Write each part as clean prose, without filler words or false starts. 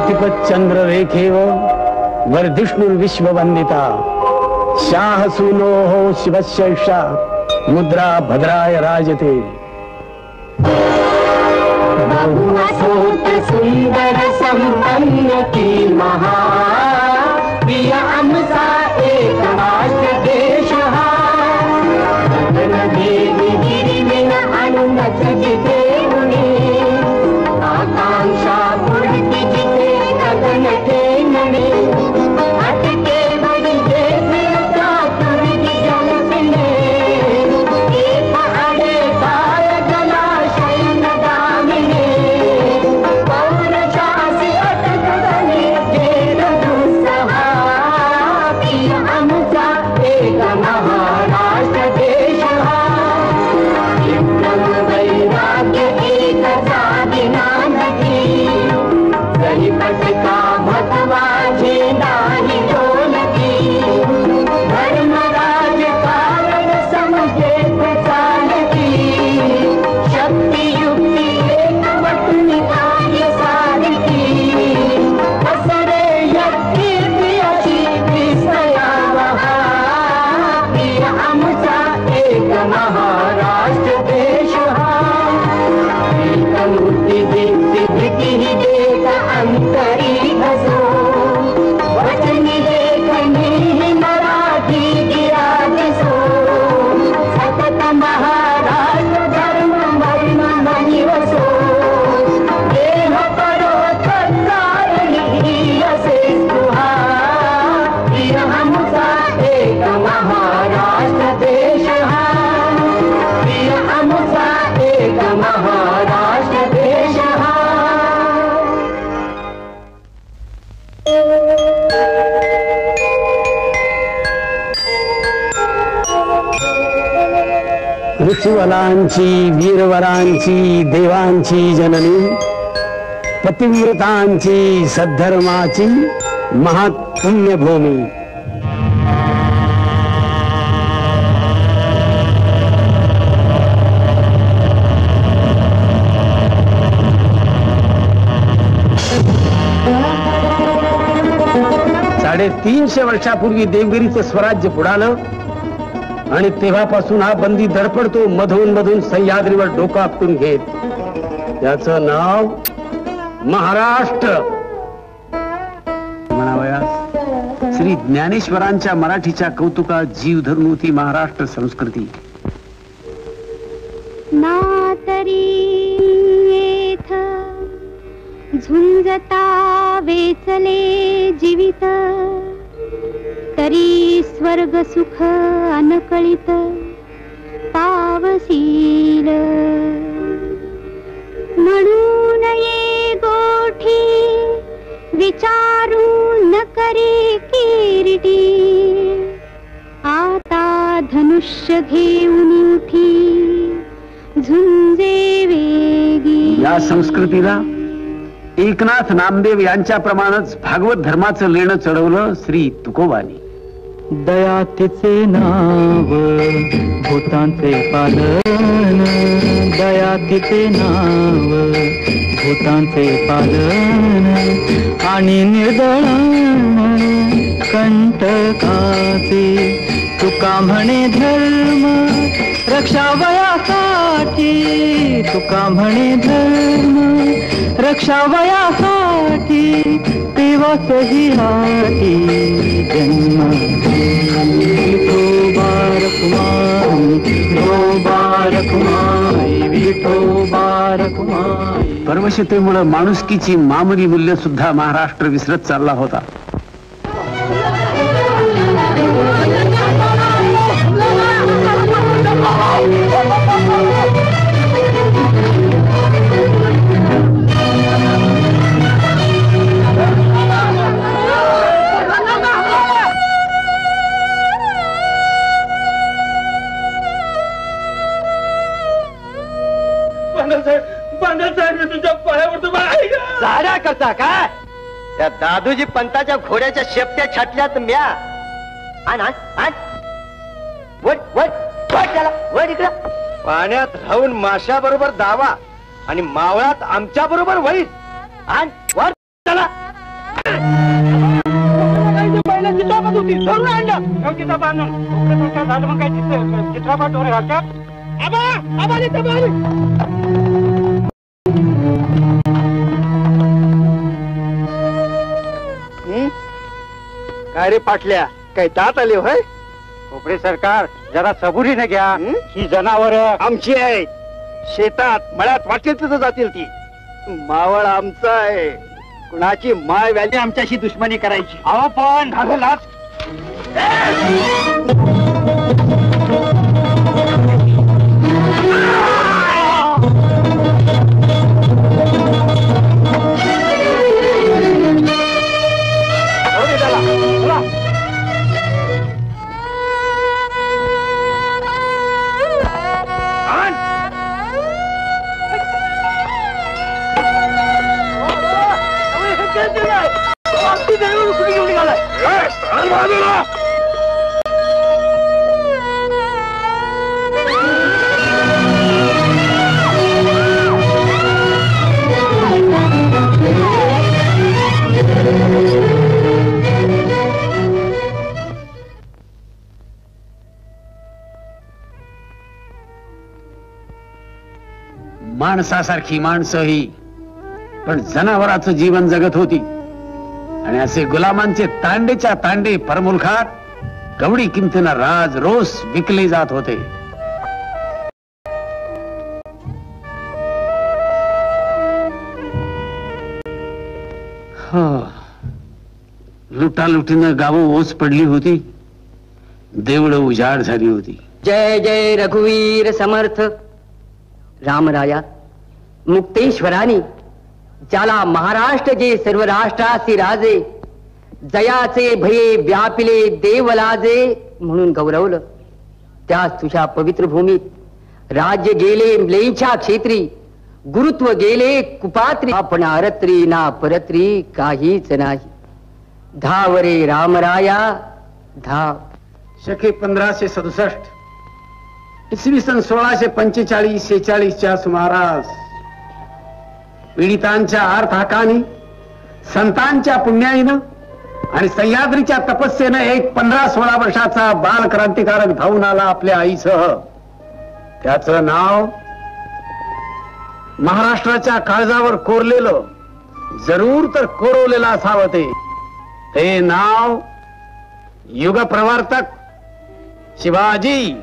प्रतिपत चंद्र रेखेव वर्धिष्णुर्विश्ववंदिता शाह सूनो शिवस्यैषा मुद्रा भद्राय राजते। बहुअसूत सुंदर संपन्न की महा प्रिय आमचा एक राष्ट्र देश हा। गगनभेदी गिरिविन अनुमत जिथे उणे आकांक्षा पुढती जिथे गगन ठेंगणे अटके बडी जेथे चातुर्गी जलपिणे एक आडे काळ जलाशय नदामिने पौरशासी अटकणे जेर दुस्सहा प्रिय आमचा एक महाराष्ट्र देश हा। विक्रम वैराग्य एक साधिना नदी परिपटका भगवा झेंडा ही ढोलकी धर्मराज कारण समजेत चालकी शक्ती युक्ती एक वटणी कार्य सारखी असरे यज्ञ अशी विस्मयावहा प्रिय आमचा एक महाराष्ट्र देश हा। मूर्ती दीप्ती भीती देत अंतरी घसो वचनी लेखनी मराठी गिरादिसो सतत महाराष्ट्र धर्म मर्म मनिवसो देह परो तत्कारणी असे सुहा प्रिय आमचा एक महाराष्ट्र देश हा। प्रिय आमचा एक महाराष्ट्र देश हा। ऋषिवलांची वीरवरांची देवांची जननी पतिव्रतांची सद्धर्माची महापुण्यभूमी। साडेतीनशे वर्षापूर्वी देवगिरीचं स्वराज्य बुडालं आणि तेव्हापासून हा बंदी धडपडतो मधून मधून सह्याद्रीवर डोकं आपटून घेत। त्याचं नाव महाराष्ट्र म्हणावयास श्री ज्ञानेश्वरांच्या मराठीच्या कौतुकात जीव धरून होती महाराष्ट्र संस्कृती। ना तरी येथ झुंजता वेचले जीवित तरी स्वर्ग सुख अनकळित पावसील म्हणून ये गोठी विचारू न करे किरीटी आता धनुष्य घेऊन उठी झुंजे वेगी। या संस्कृतीला एकनाथ नामदेव यांच्याप्रमाणेच भागवत धर्माचं लेणं चढवलं श्री तुकोबांनी। दया तिचे नाव भूतांचे पालन दया तिचे नाव भूतांचे पालन आणि निर्दळण कंटकाचे तुका म्हणे धर्म रक्षावयासाठी तुका म्हणे धर्म रक्षावयासाठी तेव्हाचही हाती जन्म विठोबा रखुमाई विठोबा रखुमाई। परवशतेमुळे माणुसकीची मामुली मूल्य सुद्धा महाराष्ट्र विसरत चालला होता। साड्या करता काय त्या दादूजी पंताच्या घोड्याच्या शेपट्या छाटल्यात म्या आण वर वर त्याला वर इकडं पाण्यात राहून माशा बरोबर दावा आणि मावळात आमच्या बरोबर वळीत आण वर त्याला काय रे पाटल्या, काय दात आले होय? खोपडे सरकार, जरा सबुरीने घ्या. ही जनावर आमची आहेत. शेतात मळ्यात वाटेल तिथं जातील ती. मावळ आमचा आहे. कुणाची माय व्याली आमच्याशी दुश्मनी करायची. अहो पण माणसासारखी माणसं ही पण जनावराचं जीवन जगत होती. आणि असे गुलामांचे तांडेच्या तांडे परमुलखात कवडी किमतीनं राज रोस विकले जात होते. लुटालुटीनं गावं ओस पडली होती. देवळं उजाड झाली होती. जय जय रघुवीर समर्थ रामराया मुक्तेश्वरानी, ज्याला महाराष्ट्र जे सर्व राष्ट्रासी राजे, जयाचे भये व्यापिले देवलाजे म्हणून गौरवलं, त्याच तुझ्या पवित्र भूमीत राज्य गेले म्लेंच्या क्षेत्री, गुरुत्व गेले कुपात्री, आपण अरत्री ना परत्री काहीच नाही. धाव रे रामराया धाव. शके 1567 इसवी सन 1645-46च्या सुमारास पीडितांच्या अर्थहाकानी, संतांच्या पुण्याईनं आणि सह्याद्रीच्या तपस्येनं एक 15-16 वर्षाचा बाल क्रांतिकारक धावून आला आपल्या आईसह. त्याचं नाव महाराष्ट्राच्या काळजावर कोरलेलं, जरूर तर कोरवलेलं असावं ते नाव युगप्रवर्तक शिवाजी.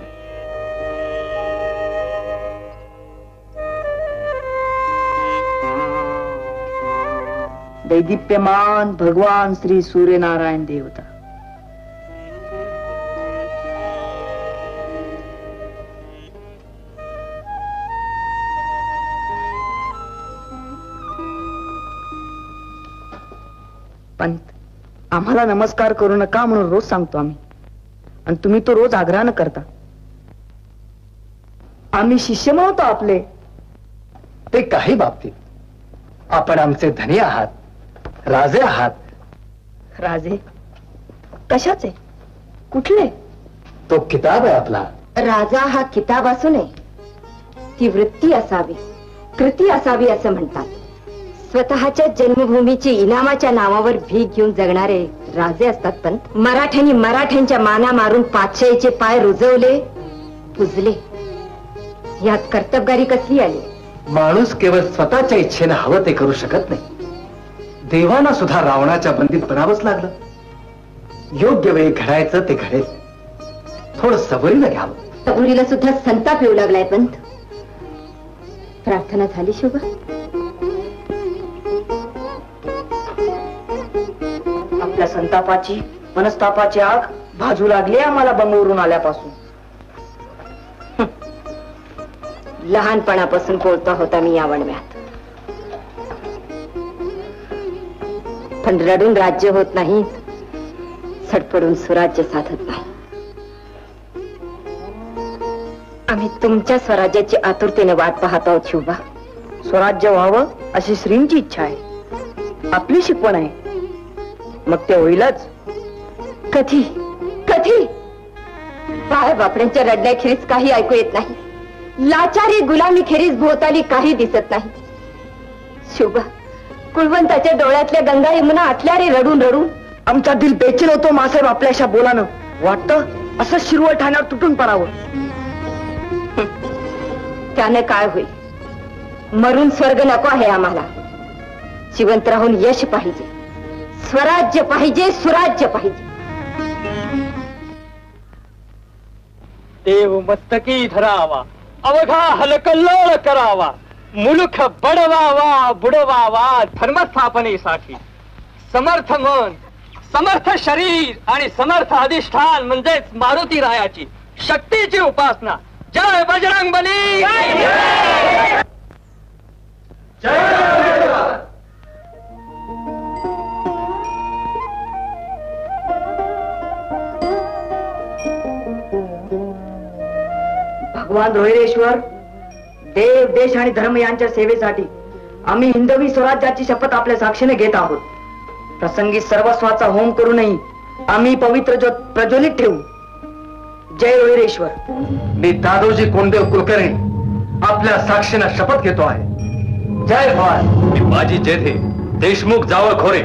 दैदीप्यमान भगवान श्री सूर्यनारायण देवता. पंत, आम्हाला नमस्कार करू नका म्हणून रोज सांगतो आम्ही, आणि तुम्ही तो रोज आग्रहानं करता. आम्ही शिष्य म्हणतो आपले. ते काही बाबतीत आपण आमचे धनी आहात, राजे आहात. राजे कशाचे? कुठले? तो किताब आहे आपला. राजा हा किताब असू नये, ती वृत्ती असावी, कृती असावी असं म्हणतात. स्वतःच्या जन्मभूमीची इनामाच्या नावावर भीक घेऊन जगणारे राजे असतात. पण मराठ्यांनी मराठ्यांच्या माना मारून पातशाहीचे पाय रुजवले, पुजले. यात कर्तबगारी कसली आली? माणूस केवळ स्वतःच्या इच्छेनं हवं ते करू शकत नाही. देवाना सुद्धा रावणाच्या बंदीत बनावंच लागलं. योग्य वेळी घडायचं ते घडेल. थोडं सबुरीनं घ्यावं. सबुरीला सुद्धा संताप येऊ लागलाय. पंत, प्रार्थना झाली शोभा? आपल्या संतापाची मनस्तापाची आग भाजू लागली आम्हाला बंगळुरून आल्यापासून. लहानपणापासून बोलता होता मी या वणव्यात, पण रडून राज्य होत नाही, सडपडून स्वराज्य साधत नाही. आम्ही तुमच्या स्वराज्याची आतुरतेने वाट पाहत आहोत शिवबा. स्वराज्य व्हावं अशी श्रींची इच्छा आहे, आपली शिकवण आहे. मग ते होईलच. कधी कधी? बाळ बापड्यांच्या रडण्याखेरीज काही ऐकू येत नाही. लाचारी गुलामी खेरीज भोवताली काही दिसत नाही. शिवबा, कुलवंताच्या डोळ्यातल्या गंगा यमुना आटल्या रे रडून रडून. आमचा दिल बेचैन होतो मासाहेब आपल्या अशा बोलानं. वाटतं असं शिरवळ ठाण्यावर तुटून पडावं. त्याने काय होईल? मरून स्वर्ग नको आहे आम्हाला. जिवंत राहून यश पाहिजे, स्वराज्य पाहिजे, सुराज्य पाहिजे. देव मस्तकी धरावा, अवघा हलकल्लोळ करावा, मुलुख बडवावा बुडवावा धर्मस्थापनेसाठी. समर्थ मन, समर्थ शरीर आणि समर्थ अधिष्ठान म्हणजेच मारुती रायाची शक्तीची उपासना. जय बजरंग बली. भगवान रोहिरेश्वर, देव देश आणि धर्म यांच्या सेवेसाठी आम्ही हिंदवी स्वराज्याची शपथ आपल्या साक्षीने घेत आहोत. प्रसंगी सर्वस्वाचा होम करूनही आम्ही पवित्र ज्योत प्रज्वलित ठेवू. जय रोहिरेश्वर. मी दादोजी कोंडदेव कुलकर्णी आपल्या साक्षीने शपथ घेतो आहे. जय भवानी. मी बाजी जेधे देशमुख जावळ खोरे.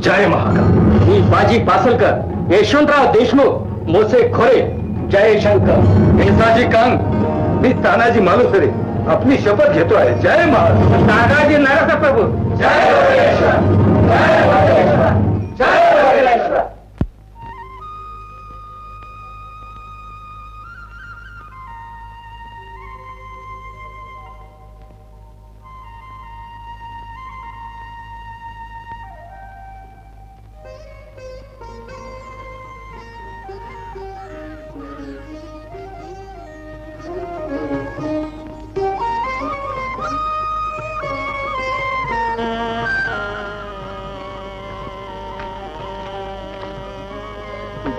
जय महाकाल. मी बाजी पासलकर यशवंतराव देशमुख मोसे खोरे. जय शंकर. केसाजी कांग मी तानाजी मालुसरे आपली शपथ घेतो आहे. जय महाराज. दादाजी नरस प्रभू. जय रोहिरेश्वर. जय रोहिरेश्वर. जय रोहिरेश्वर.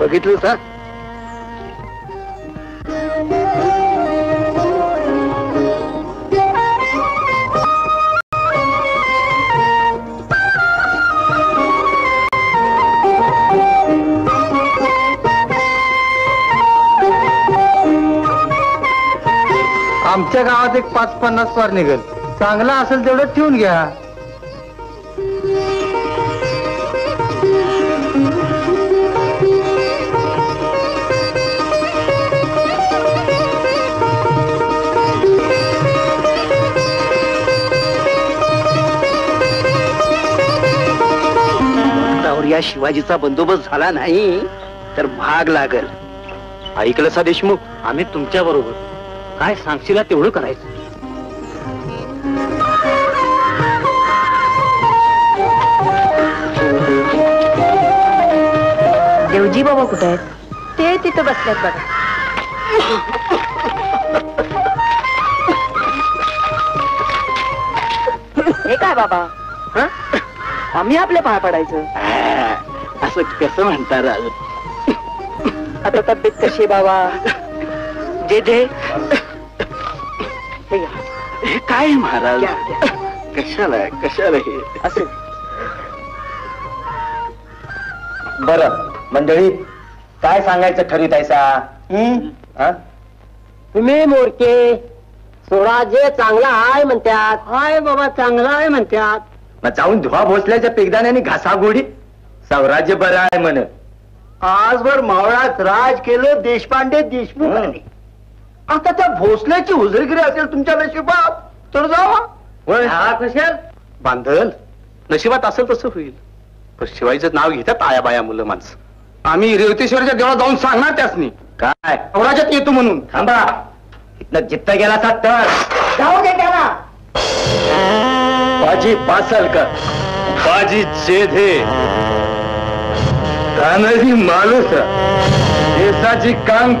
बघितलं का? आमच्या गावात एक 5-50 स्वार निघेल. चांगला असेल तेवढं ठेवून घ्या. या शिवाजीचा बंदोबस्त झाला नाही तर भाग लागल. ऐकलं सा देशमुख, आम्ही तुमच्या बरोबर. काय सांगशील तेवढं करायचं. देवजी बाबा कुठे आहेत? ते तिथं बसल्यात बघा. हे काय बाबा? आम्ही आपल्या पाया पडायचं असं कसं म्हणता राज? आता तब्येत कशी बाबा? जे जे हे काय महाराज? कशाला हे असे बरं मंडळी, काय सांगायचं ठरवित आहेसा? तुम्ही मोरके स्वराज्य चांगला आहे म्हणतात. हाय बाबा, चांगला आहे म्हणतात. मग जाऊन धुवा भोसल्याच्या पेगदाण्याने घासागोडी स्वराज्य बरं आहे म्हण. आजवर मावळात राज केलं देशपांडे देशमुखांनी. आता त्या भोसल्याची हुजरगिरी असेल तुमच्या नशिबात तर जावा. कशाल बांधल नशिबात असेल तसं होईल. पण शिवाजीचं नाव घेतात आया बाया मुलं माणसं. आम्ही रेवतेश्वरच्या देवळात जाऊन सांगणार त्यासनी काय स्वराज्यात येतो म्हणून. थांबा, इथनं जित्त गेला तर जाऊ दे त्याला. बाजी पासलकर, बाजी जेधे, तानाजी मालुस, केसाजी कांग.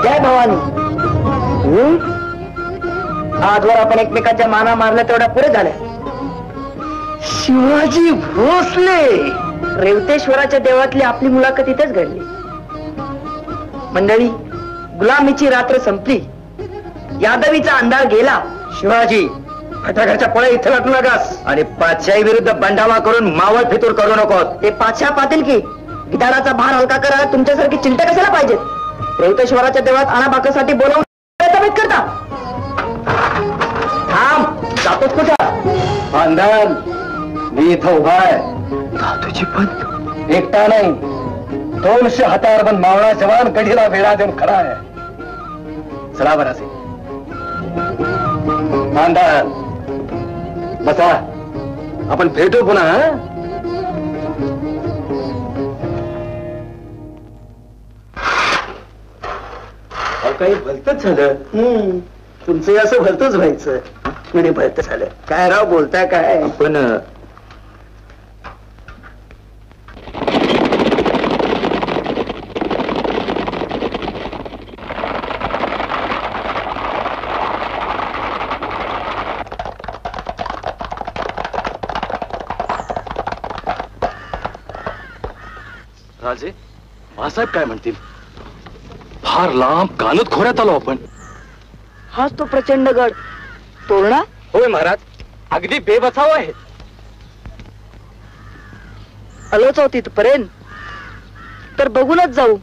जय भवानी. आजवर आपण एकमेकांच्या माना मारल्या तेवढ्या पुरे झाल्या. शिवाजी भोसले. रेवतेश्वराच्या देवळातली आपली मुलाखत इथेच घडली. मंडळी, गुलामीची रात्र संपली, यादवीचा अंधार गेला. शिवाजी फटाघरच्या पोळ्या इथे लाटू नकास आणि पातशाही विरुद्ध बंडावा करून मावळ फितूर करू नकोस. ते पातशाह पाटील की गिधाडाचा भार हलका करायला तुमच्यासारखी चिंता कशाला पाहिजेत? रेवतेश्वराच्या देवळात आणाबाकासाठी बोलावून करता. थांब, जातोस कुठं? बांधल मी इथं उभा आहे. दादूजी पण एकटा नाही, 200 हत्यारबंद मावळा जवान गढीला वेळा देऊन खरा आहे. चला बरं असे मानदार बसा, आपण भेटू पुन्हा. काही भलतच झालं. तुमचं असं भलतच व्हायचं म्हणजे भलत झालं. काय राव बोलताय काय? पण राजे, मासाहेब काय म्हणतील? फार लांब कानत खोऱ्यात आलो आपण. हाच तो प्रचंड गड तोरणा. होय महाराज, अगदी बेबचाव आहे. आलोच आहोत तिथपर्यंत तर बघूनच जाऊ.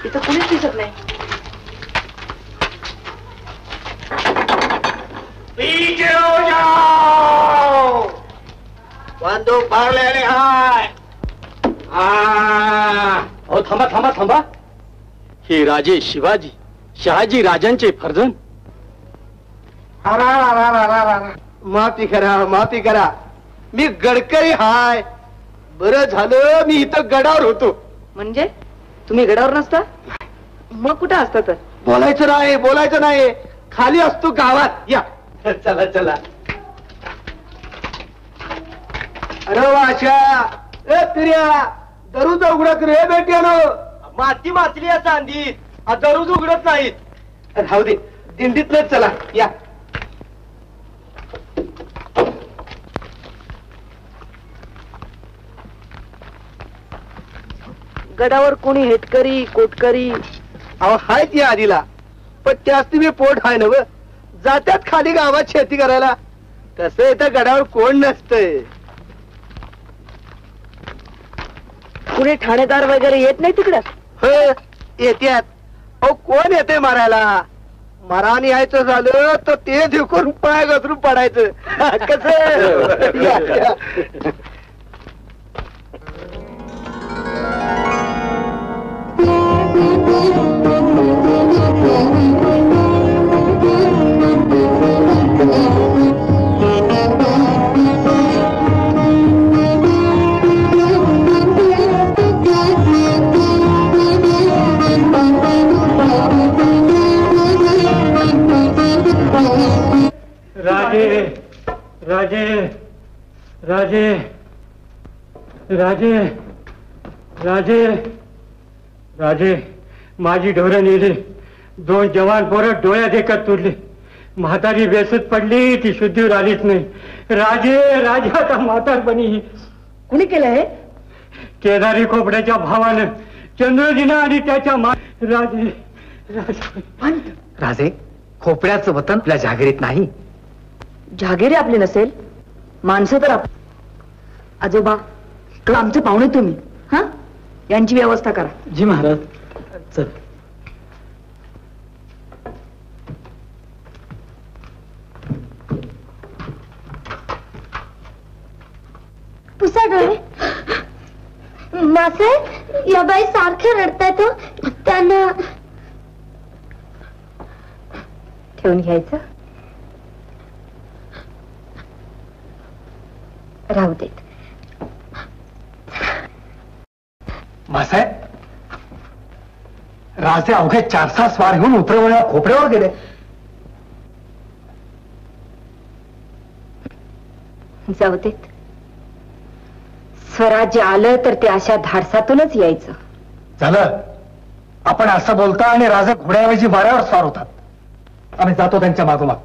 इथं कुणीच दिसत नाही. बंदूक भरलेली हाय. अहो थांबा थांबा थांबा. हे राजे शिवाजी शहाजी राजांचे फर्जन. माफी करा, माफी करा. मी गडकरी हाय. बरं झालं मी इथं गडावर होतो. म्हणजे तुम्ही गडावर नसता मग कुठे असता? तर बोलायचं नाही, बोलायचं नाही. खाली असतो गावात. या चला चला. अरे वाशा, ए पिर्या, दररोज उघडत रे बेट्यानो. माती माचली या चांदीत, दररोज उघडत नाहीत. राहू दे, दिंडीतलंच चला. या गडावर कोणी हेटकरी कोटकरी? अहो हायत या आधीला, पण त्याच तुम्ही पोट हाय नव. जात्यात खाली गावात शेती करायला. तसं इथं गडावर कोण नसतंय. कुणी ठाणेदार वगैरे येत नाही तिकडं? हो येत्यात. अहो कोण येते मारायला? मरान यायचं झालं तर ते देखून पाय घसरून पडायचं. कसं या, या. राजे राजे राजे राजे राजे राजे माझी ढोरं नेली. 2 जवान पोरं डोळ्यात एकच तुडले. म्हातारी बेसत पडली, ती शुद्धीवर आलीच नाही. राजे राजे आता म्हातारपणी. कुणी केलं हे? केदारी खोपड्याच्या भावानं चंद्रजीनं आणि त्याच्या राजे राजे राजे, खोपड्याचं वतन आपल्या जागिरीत नाही. जागेरे आपली नसेल, माणसं तर आजोबा आमचे पाहुणे तुम्ही. हा, यांची व्यवस्था करा. जी महाराज. चल. पुसा डोळे. मासे या बाई सारखे रडतायत. त्यांना ठेवून घ्यायचं. राहू देत. मासाहेब, राजे अवघे 4-6 स्वार घेऊन उतरवण्या खोपड्यावर गेले. जाऊ देत. स्वराज्य आलं तर ते अशा धाडसातूनच यायचं. झालं. आपण असं बोलता आणि राजे घोड्याऐवजी वाऱ्यावर स्वार होतात. आम्ही जातो त्यांच्या मागोमाग.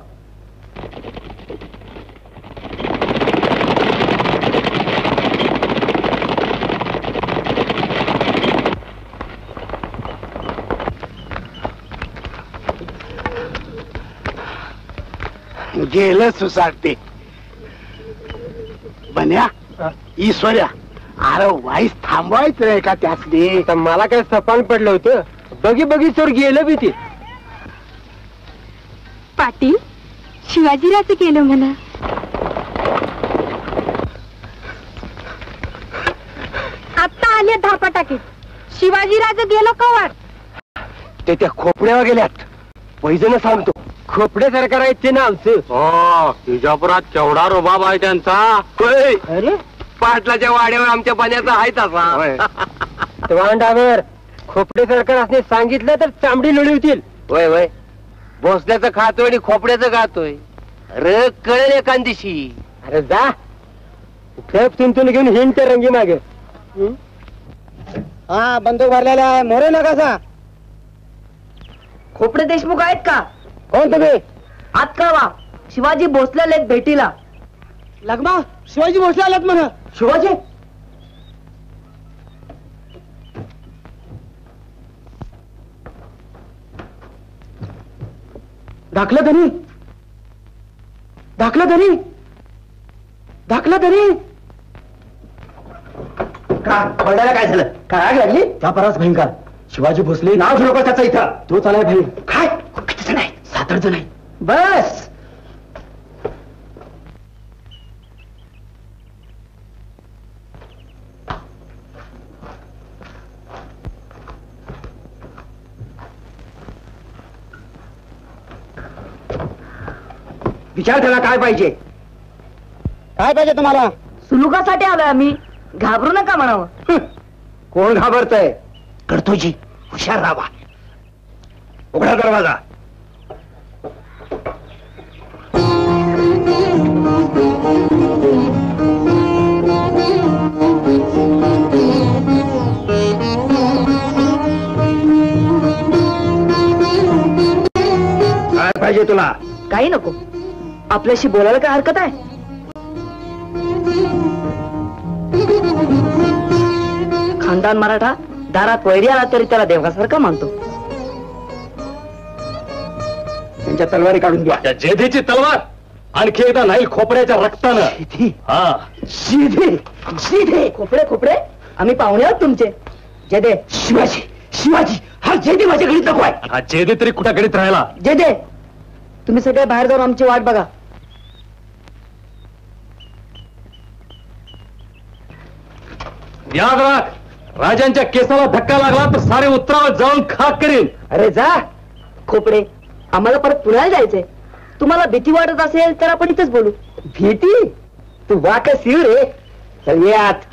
गेलं सुसाटते. बन्या ईश्वर्या, अरे वाईस थांबवायचं रे का त्यातले. मला काय सपान पडलं होतं. बगीचोर गेलं बी ते. पाटील, शिवाजीराजे गेलो म्हणा. आता आले धापा टाकीत. शिवाजीराजे गेलो कवार. ते त्या खोपड्यावर गेल्यात. पैजण सांगतो. खोपडे सरकार आहेत ते ना आमचं. तुझ्यापुरात केवढा रुबाब आहे त्यांचा. अरे पाटलाच्या वाड्यावर आमच्या पाण्याचा आहे तसा. वांडावर खोपडे सरकार असणे सांगितलं तर चामडी लढवतील. वय वय, भोसल्याचं खातोय आणि खोपड्याचं खातोय. अरे कळेल एखादीशी. अरे जा खेप तुंतून घेऊन हिंड त्या रंगी मागे. हा बंदूक भरलेला आहे. मोरे नका. खोपडे देशमुख आहेत का? कोण तुम्ही? आत कळवा. शिवाजी भोसले आलेत भेटीला. लगमा शिवाजी भोसले आलात म्हणा. शिवाजी दाखलं धनी. दाखलं धनी. दाखलं धनी. का बरडायला काय झालं? काय आग लागली? त्या परास भयंकर. शिवाजी भोसले नाव घेऊ नका त्याचा इथं. तो चालाय भाई. काय किती जण आहे? 7-8 जण आहे. बस विचार त्याला काय पाहिजे. काय पाहिजे तुम्हाला? सुलुकासाठी आलोय आम्ही. घाबरू नका म्हणावं. कोण घाबरतय? करतोजी, हुशार राहा. उघडा दरवाजा. काय पाहिजे तुला? काही नको. आपल्याशी बोलायला काय हरकत आहे? खानदान मराठा दारात वैरी आला तरी त्याला देवासारखा मानतो. त्यांच्या तलवारी काढून द्या. त्या जेधेची तलवार आणखी एकदा नाही खोपड्याच्या रक्तानं. हा शिधे शिधे. खोपडे खोपडे आम्ही पाहुणे आहोत तुमचे. जेदे. शिवाजी, शिवाजी, हा जेधे माझ्या घरीच नको आहे. हा जेधे तरी कुठं घरीत राहिला. जेदे तुम्ही सगळे बाहेर जाऊन आमची वाट बघा. याद राख, राजांच्या केसाला धक्का लागला तर सारे उत्तरावर जाऊन खाक करीन. अरे जा खोपडे. आम्हाला परत पुण्याला जायचंय. तुम्हाला भीती वाटत असेल तर आपण इथेच बोलू. भीती? तू वाकस येऊ रे. चल ये आत.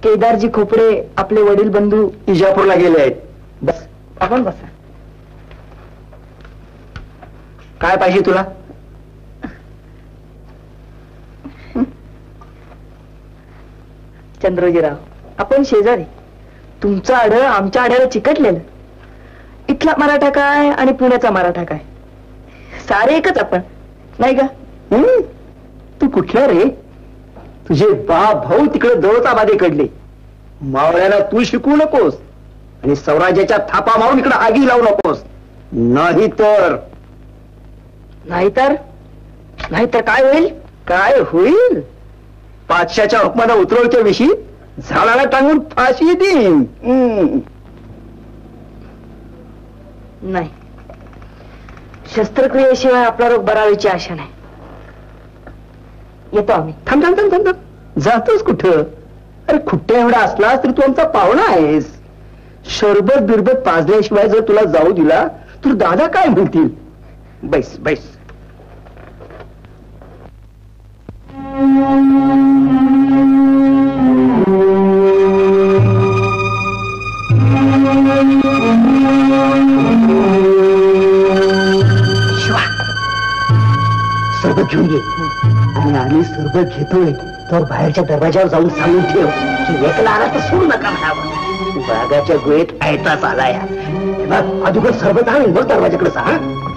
केदारजी खोपडे आपले वडील बंधू इजापूरला गेले आहेत. बस आपण बसा. काय पाहिजे तुला? चंद्रोजीराव, आपण शेजारी. तुमचं आडं आमच्या आड्याला चिकटलेलं. इथला मराठा काय आणि पुण्याचा मराठा काय, सारे एकच आपण, नाही का? तू कुठला रे? तुझे बाप भाऊ तिकडे दौलता बादे कडले. मावळ्याला तू शिकवू नकोस आणि स्वराज्याच्या थापा मारून इकडे आगी लावू नकोस. नाहीतर नाहीतर काय होईल? काय होईल? पाचशाच्या हुकमाला उतरवच्या विषयी झाडाला टांगून फाशी देईन. नाही, शस्त्रक्रियेशिवाय आपला रोग बरा व्हायची आशा नाही. येतो आम्ही. थांब थांब थांब थांब थांब. जातोस कुठं? अरे खुट्ट्या एवढा असलास तरी तू आमचा पाहुणा आहेस. शरबत बिरबत पाजल्याशिवाय जर तुला जाऊ दिला तर दादा काय म्हणतील? बैस बैस. शिवा, सरबत घेऊन ये. आणि आम्ही सरबत घेतोय तर बाहेरच्या दरवाजावर जाऊन सांगून ठेव की एकला आला तर सोडू नका म्हणावं. बागाच्या गुहेत ऐताच आलाय. बघ, अगोदर सरबत आणून बघ दरवाजाकडे सांग.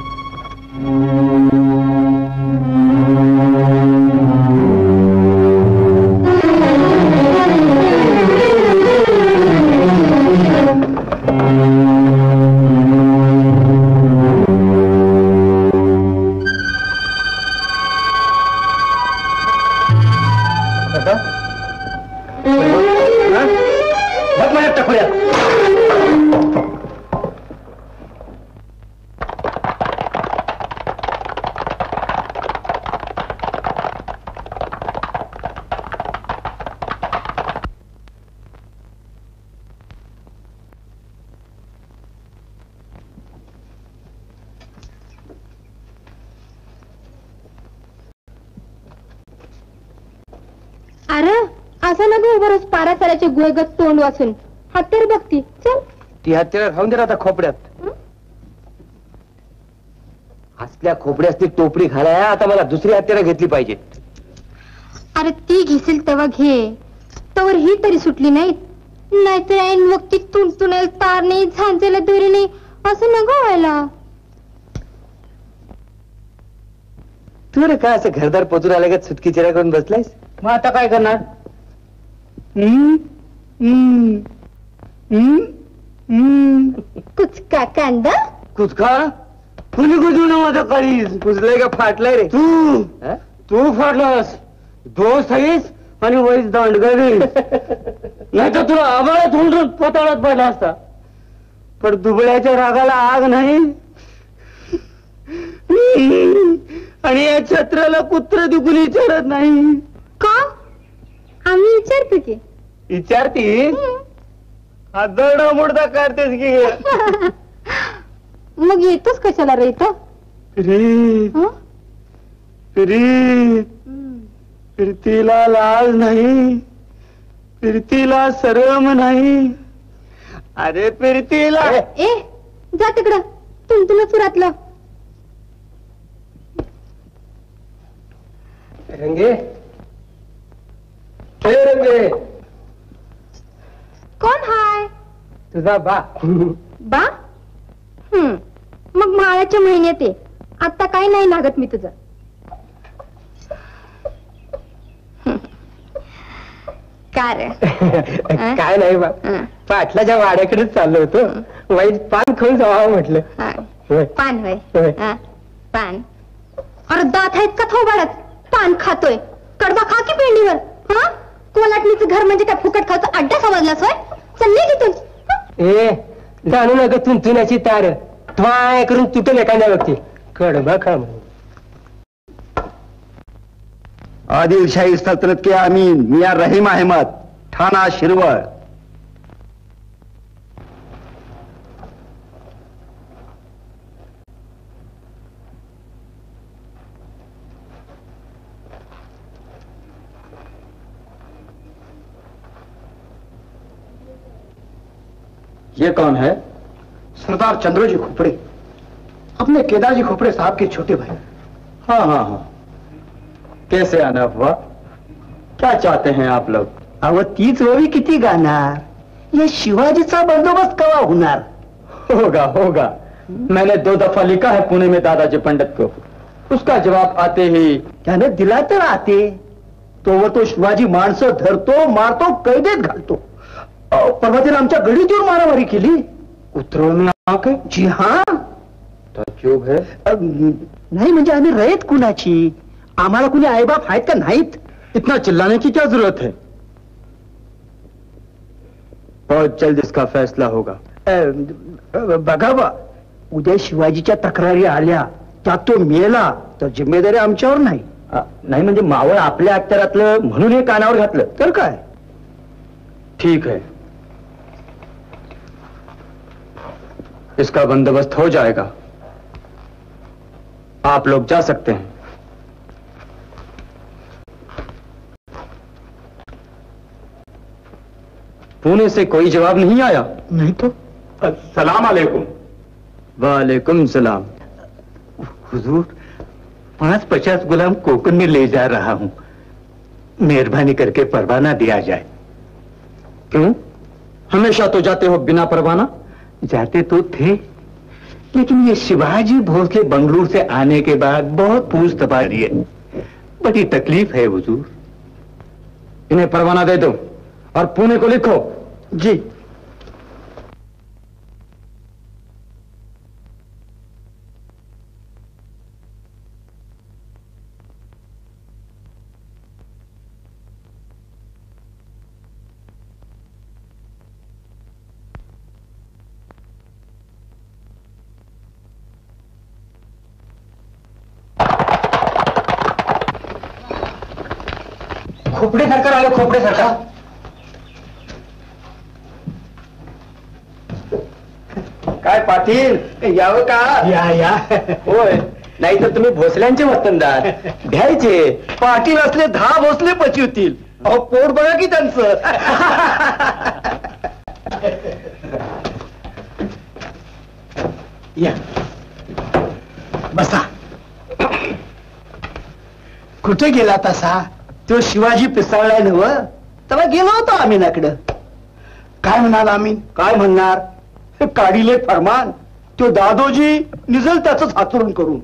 असं नको बरंच पारासाऱ्याचे गुळगत तोंड वाचून हत्यार बघती. चल ती हत्यार राहून दे आता खोपड्यात. असल्या खोपड्यात ती टोपडी घालाया. आता मला दुसरी हत्यार घेतली पाहिजे. अरे ती घेशील तेव्हा घे, तवर ही तरी सुटली नाही. नाहीतर ऐन वक्ती तुणतुणेल तार नाही, झांजेला दोरी नाही, असं नको व्हायला. तू रे काय असं घरदार पोचून आल्या का सुटकी चेहरा करून बसलायस? मग आता काय करणार? कुचका कांदा कुचका कुणी कुजू ना माझा काळीज. कुजलंय का फाटलाय रे? तू फाडलास. दोस्त आहेस आणि वैस दांडगावी. नाही तर तुला आबाळात हुंडून पोताळात पडला असता. पण दुबळ्याच्या रागाला आग नाही आणि या छत्राला कुत्र दिकून विचारत नाही. का? आम्ही विचारतो की. विचारती? हा दरडा मोडदा काढतेस की. मग येतोच कशाला रे इथं? फिरतीला लाज नाही, फिरतीला शरम नाही. अरे फिरतीला ए जा तिकडं, तुमचं चुरातलं. रंगे रंगे, कोण हाय? तुझा बा. बा? मग माळ्याच्या महिन्यात ये. आता काय नाही लागत मी तुझं. काय रे? काय नाही बा, पाटलाच्या वाड्याकडेच चाललो होतो. वाईट पान खाऊन जावं म्हटलं. पान होय? पान. अरे दात आहेत का थोबाडत? पान खातोय. कडबा खा की पेंडीवर. हा, कोलाटणीचं घर म्हणजे काय फुकट खायचं अड्डा समजलास होय? चल तिथून. ए जाणू नका तुंतुण्याची तार त्वाय करून तुटेल एखाद्या व्यक्ती. कडबा खा म्हणून. आदिलशाही सल्तनत के अमीन मियां रहीम अहमद, थाना शिरवळ. ये कौन है? सरदार चंद्रोजी खोपड़े, अपने केदारजी खोपड़े साहब के छोटे भाई. हाँ हाँ हाँ, कैसे आना हुआ? क्या चाहते हैं आप लोग? अव तीच ओवी किती गाणार? या शिवाजीचा बंदोबस्त कवा होणार? होगा होगा. मैंने 2 दफा लिखा है पुणे में दादाजी पंडित को. उसका जवाब आते ही. त्याने दिला तर आते. तोवर तो शिवाजी माणसं धरतो, मारतो, कैदेत घालतो. परवा त्याने आमच्या गडीत येऊन मारामारी केली. उतरवून आके? जी हाँ. ताज्जुब है. नाही म्हणजे आम्ही रयत कुणाची? आम्हाला कुणी आईबाप आहेत का नाहीत? इतना चिल्लाने की क्या जरूरत है? बहुत जल्द इसका फैसला होगा. बघा बा, उद्या शिवाजीच्या तक्रारी आल्या, त्यात तो मेला तर जिम्मेदारी आमच्यावर नाही. नाही म्हणजे मावळ आपल्या अत्यारातलं म्हणून हे कानावर घातलं तर काय? ठीक है, इसका बंदोबस्त हो जाएगा. आप लोग जा सकते हैं. पुणे से कोई जवाब नहीं आया? नहीं तो. सलाम अलैकुम. वालेकुम सलाम. हुजूर, 5-50 गुलाम कोकण में ले जा रहा हूं. मेहरबानी करके परवाना दिया जाए. क्यों? हमेशा तो जाते हो बिना परवाना. जाते तो थे, लेकिन ये शिवाजी भोसले बंगलुरु से आने के बाद बहुत पूछ तबाही है. बड़ी तकलीफ है हुजूर. इन्हें परवाना दे दो और पुणे को लिखो. जी. खोपडे सरकार आलं. खोपडे सरकार. काय पाटील, यावं का? या या. होय, नाही तर तुम्ही भोसल्यांचे वतनदार. घ्यायचे. पाटील असले 10 भोसले पचवतील. अहो पोट बघा की त्यांचं. या बसा. कुठे गेला तसा? तो शिवाजी पिसाळलाय नव. तेव्हा गेलो होतो आमीनाकडं. काय म्हणाल आमीन? काय म्हणणार? काढिले फरमान. तो दादोजी निजल त्याच हातरून करून.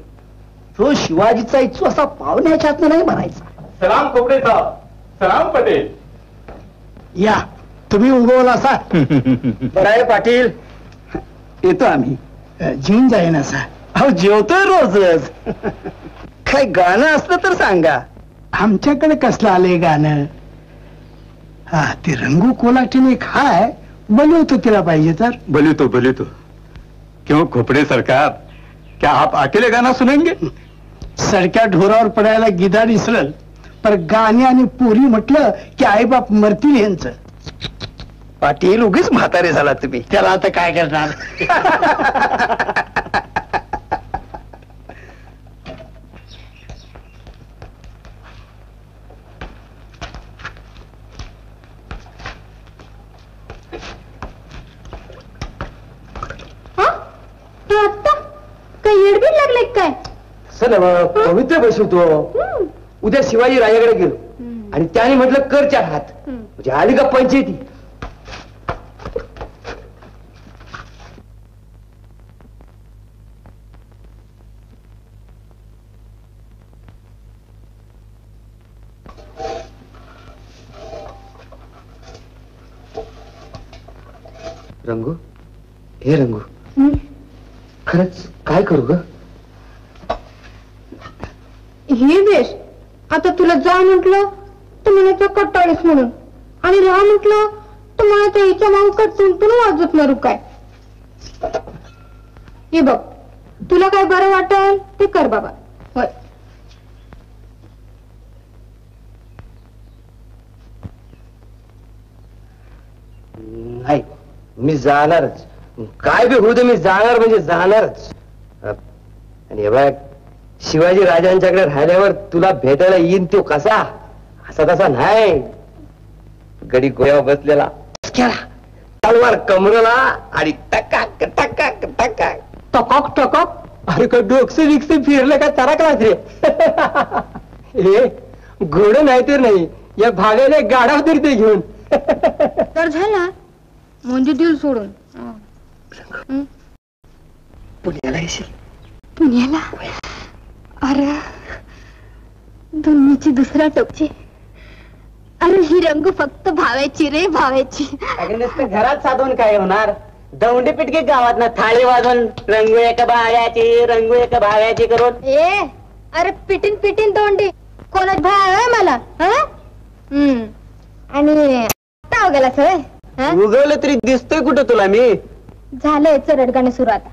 तो शिवाजीचा इच्छू असा पाहुण्याच्या हातनं नाही म्हणायचा. सलाम कोपडे साहेब. सलाम पटेल. या तुम्ही उगवला असा. बरं आहे पाटील. येतो आम्ही. जेवून जाईन असा. अहो जेवतोय रोजच. काय गाणं असलं तर सांगा. आमच्याकडे कसलं आलंय गाणं? हा ते रंगू कोलाटीने खाय बनवतो तिला पाहिजे तर. भले तो क्यों खोपड़े सरकार, क्या आप अकेले गाना सुनेंगे? सडक्या ढोरावर पडायला गिधाड इसरल, पर गाणी आणि पोरी म्हटलं की आईबाप मरतील यांचं. पाटील उगीच म्हातारे झाला तुम्ही. त्याला आता काय करणार? येडबीड लागले काय? सर पवित्र बसवतो. उद्या शिवाजी राजाकडे गेलो आणि त्याने म्हटलं कर 4 हात. म्हणजे आली का पंचायती. रंगू, हे रंगू, खरंच काय करू ग? हे बेश. आता तुला जा म्हटलं तर म्हणायचं कट्टाळीस म्हणून, आणि राहा म्हटलं तर म्हणायचं हिच्या मागं कटून तुला वाजत मारू काय. हे बघ, तुला काय बरं वाटेल ते कर बाबा. होय नाही, मी जाणारच. काय बी होऊ दे, मी जाणार म्हणजे जाणारच. आणि हे बघ, शिवाजी राजांच्याकडे राहिल्यावर तुला भेटायला येईन तो कसा, असा तसा नाही. गडी गोया बसलेला, तलवार कमरला आणि टकाक टकाक टकाक टकाक टकाक. अरे का डोकसे विकसे फिरले का तरकलाच रे. हे घोड नाही तर नाही, या भागाला गाडा तरी ते घेऊन. तर झाला म्हणजे दिल सोडून. पुण्याला येशील? पुण्याला? अरे दोन्हीची दुसऱ्या टोकची. अरे ही रंगू फक्त भावायची रे, भावायची. नुसतं घरात साधून काय होणार? दौंडी पिटके गावात ना थाळी वाजून रंगू एक भाव्याची, रंगू एक भाव्याची करून. ए अरे पिटीन पिटीन तोंडी कोणाच भाव आहे मला? आणि टाव गेला सवय. उगवलं तरी दिसतोय कुठं तुला मी? झालंय चरडगाणे सुरू आता.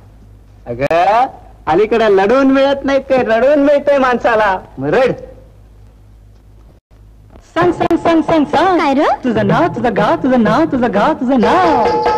अगं अलीकडे लढवून मिळत नाही ते रडवून मिळतंय माणसाला. रड. सांग सांग सांग सांग सांग. काय रे? तुझं नाव, तुझं गाव, तुझं नाव, तुझं गाव, तुझं नाव.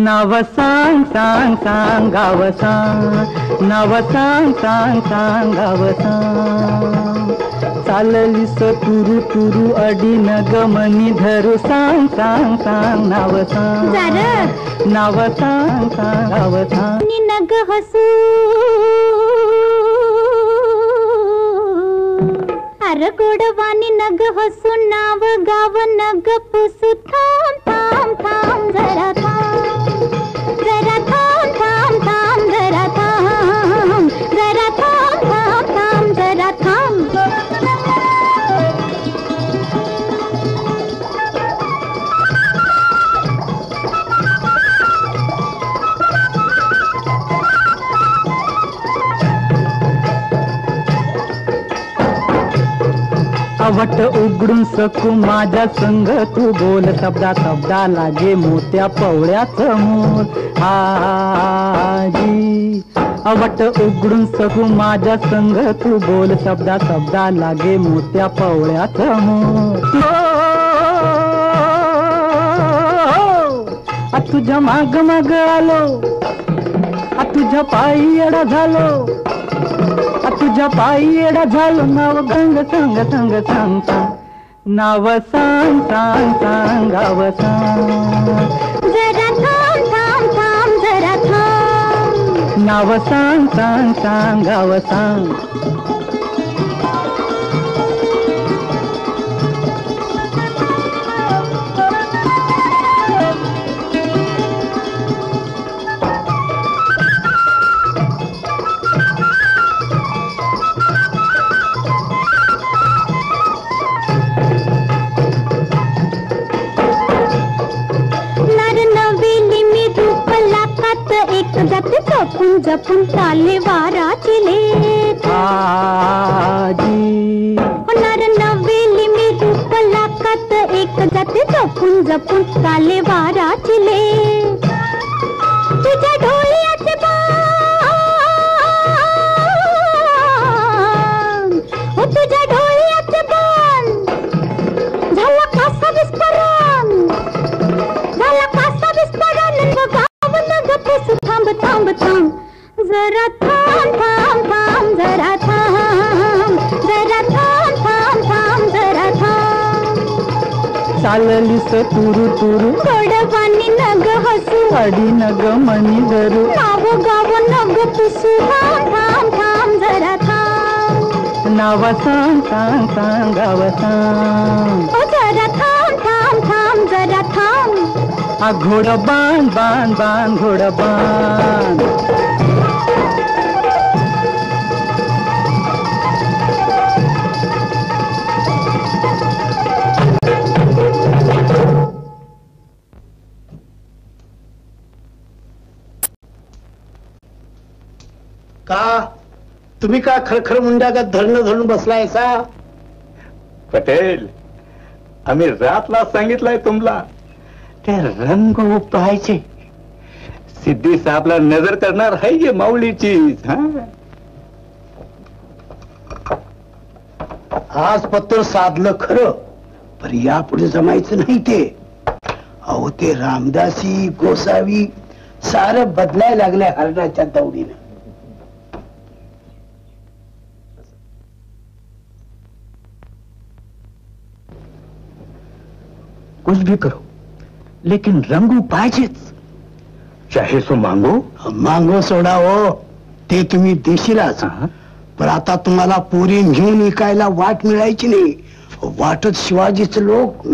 नाव सांग सांग सांग गाव सांग. नाव सांग सांग सांग गाव सांग. चाललीस तुरु तुरु अडीन गमनी धरू. सांग सांग सांग नाव सांग. नाव सांग सांग गाव सांग. नग हसू अरे गोडवानी नग हसू. नाव गाव नग पुसू. थांब थांब थांब जरा थांब, जरा थांब थांब थांब जरा थांब, जरा थांब थांब थांब जरा थांब. आवट उघडून सकू माझ्या संग तू बोल. शब्दा शब्दा लागे मोत्या पवळ्याचं मोल. आजी आवट उघडून सकू माझ्या संग तू बोल. शब्दा शब्दा लागे मोत्या पवळ्याचं मोल. तुझ्या माग माग आलो, तुझ्या पायी येडा झालो, तुझ्या पायी येडा झालो. नाव गंग सांग सांग सांग सांग, नाव सांग सांग सांग गाव सांग. जरा थांब थांब थांब जरा थांब. नाव सांग सांग सांग गाव सांग. जपून जपून चाले वाराची लेत आजी. नर नवेली मी रूप लाकात एक जाते जपून जपून चाले वाराची लेत. तुझ्या डोळ्याचे बाण, तुझ्या डोळ्याचे बाण झाला कासा विस्फोरण, झाला कासा विस्फोरण. थांब थांब थांब जरा थांब थांब थांब जरा थांब, जरा थांब थांब थांब जरा थांब. चाललीस तुरु तुरु गोडवानी नग हसू, अडी नग मणी धरू. नाव गाव नग पुसू. थांब थांब थांब जरा थांब. नाव सांग सांग सांग गाव सांग. जरा थांब थांब थांब जरा थांब. घोड बांध बांध बांध घोड बांध. का तुम्ही का खरखर मुंड्यागत धरणं धरून बसलायसा? पटेल, आम्ही रातला सांगितलंय तुम्हाला ते रंग पाहायचे. सिद्धी साहेबला नजर करणार आहे ये माऊलीची. आज पत्र साधलं खरं, पण यापुढे जमायचं नाही ते. अहो ते रामदासी गोसावी सारं बदलायला लागलंय हरणाच्या दौडीनं. कुछ भी करो लेकिन रंगू पाहिजेच. चाहे सो मांगो. मांगो सोडा हो, ते तुम्ही देशीलच. पण आता तुम्हाला पोरी घेऊन विकायला वाट मिळायची नाही. वाटत शिवाजीचे लोक.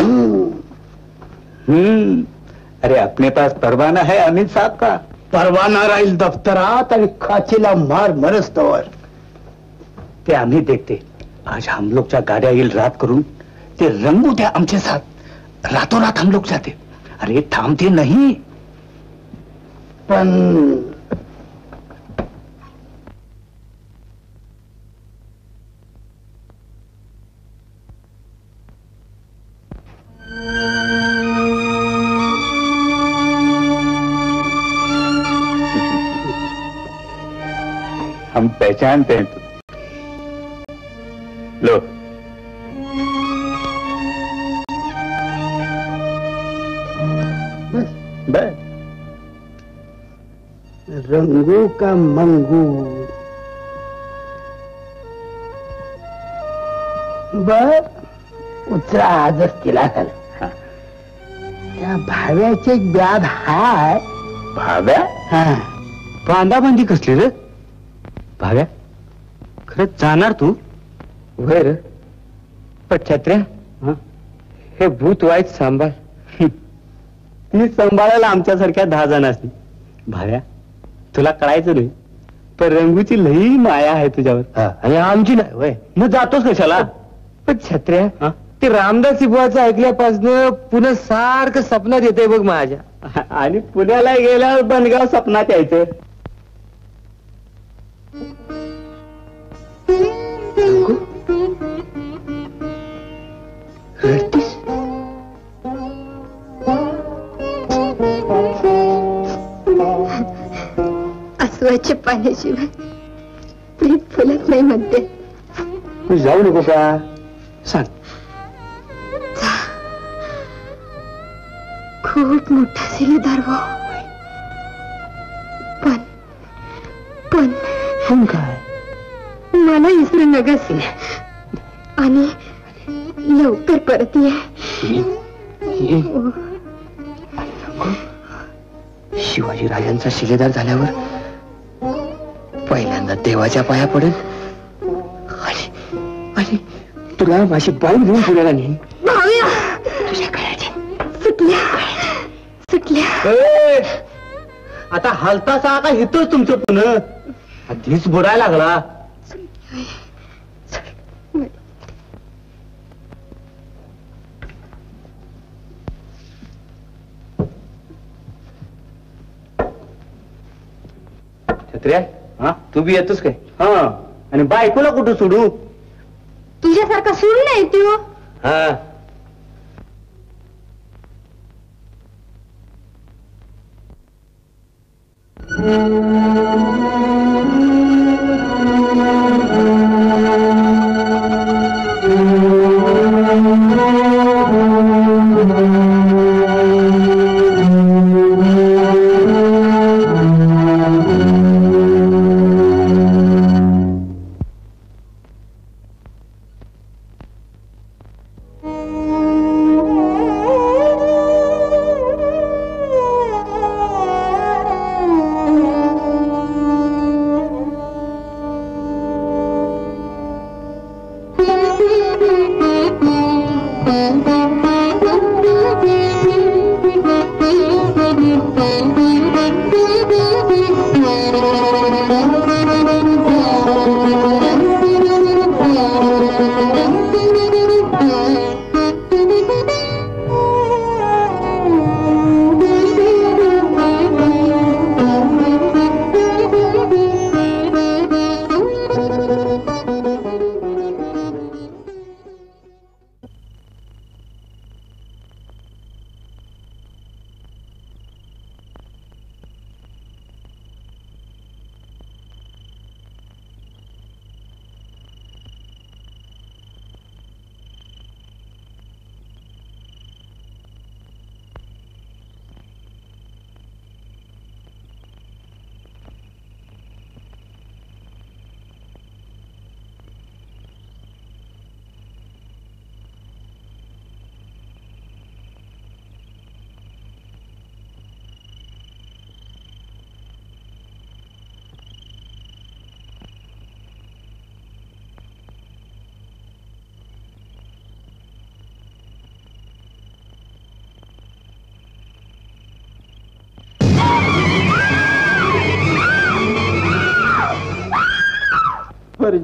अरे अपने पास परवाना है अमित साहब का. परवाना राहील दफ्तरात आणि खाचीला मार मरस्तवर. ते आम्ही देखते. आज हम लोगच्या गाड्या येईल रात करून. ते रंगू द्या आमचे साथ. रातों रात हम लोग जाते. अरे थांबते नहीं. पण हम पहचानते हैं. लो रंगू का मंगू. बर उचला आजच केला झाला. त्या भाव्याचे एक व्याध हाय. भाव्या. बांधाबांधी कसली रे भाव्या? खरंच जाणार तू? बर पण छत्र्या, हे भूत वाईट सांभाळ. ती सांभाळायला आमच्यासारख्या 10 जणांनी. भाव्या, तुला कळायचं नाही पण रंगूची लई माया आहे तुझ्यावर. आणि आमची नाही वय. मग जातोस कशाला? पण छत्र्या, ते रामदास बुवाचं ऐकल्यापासून पुन्हा सारखं सपनात येतंय बघ माझ्या. आणि पुण्याला गेल्यावर बनगाव सपनात यायचं. अस्वाच्या पाण्याशिवाय प्रीत फुलत नाही म्हणते. तू जाऊ नको का? सांग. खूप मोठा शिलेदार भाऊ, पण काय मला इसरू नगस आणि लवकर परत ये. शिवाजी राजांचा शिलेदार झाल्यावर पहिल्यांदा देवाच्या पाया पडेल आणि तुला माझी बाई घेऊन पुण्याला नेईन. तुझ्या सुटल्या आता हालतासा का हितोच तुमचं पुन्हा आधीच बुडायला लागला. छत्र्या, हा तू बी येतोस काय? हा, आणि बायकोला कुठं सोडू? तुझ्यासारखा सोडू नाही तू. हा,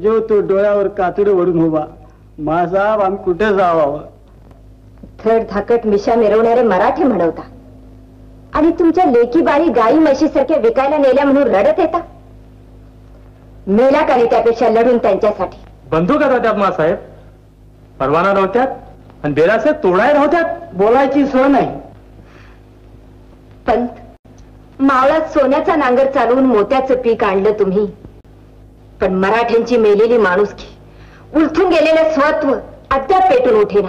जो तो डोळ्यावर कातडे ओढून उभा. मासाहेब, आम्ही कुठे जावावं? थड धाकट मिशा मिरवणारे मराठी म्हणवता आणि तुमच्या लेकी बाळी गाई म्हशीसारख्या विकायला नेल्या म्हणून रडत येता. मेला काली त्यापेक्षा लढून त्यांच्यासाठी. बंदूक होत्यात मासाहेब, परवाना नव्हत्यात आणि बेलासे तोडाय नव्हत्यात. बोलायची सोय नाही. पंत, मावळात सोन्याचा नांगर चालवून मोत्याचं पीक आणलं तुम्ही, पण मराठ्यांची मेलेली माणुसकी, उलथून गेलेलं स्वत्व अद्याप पेटून उठेना.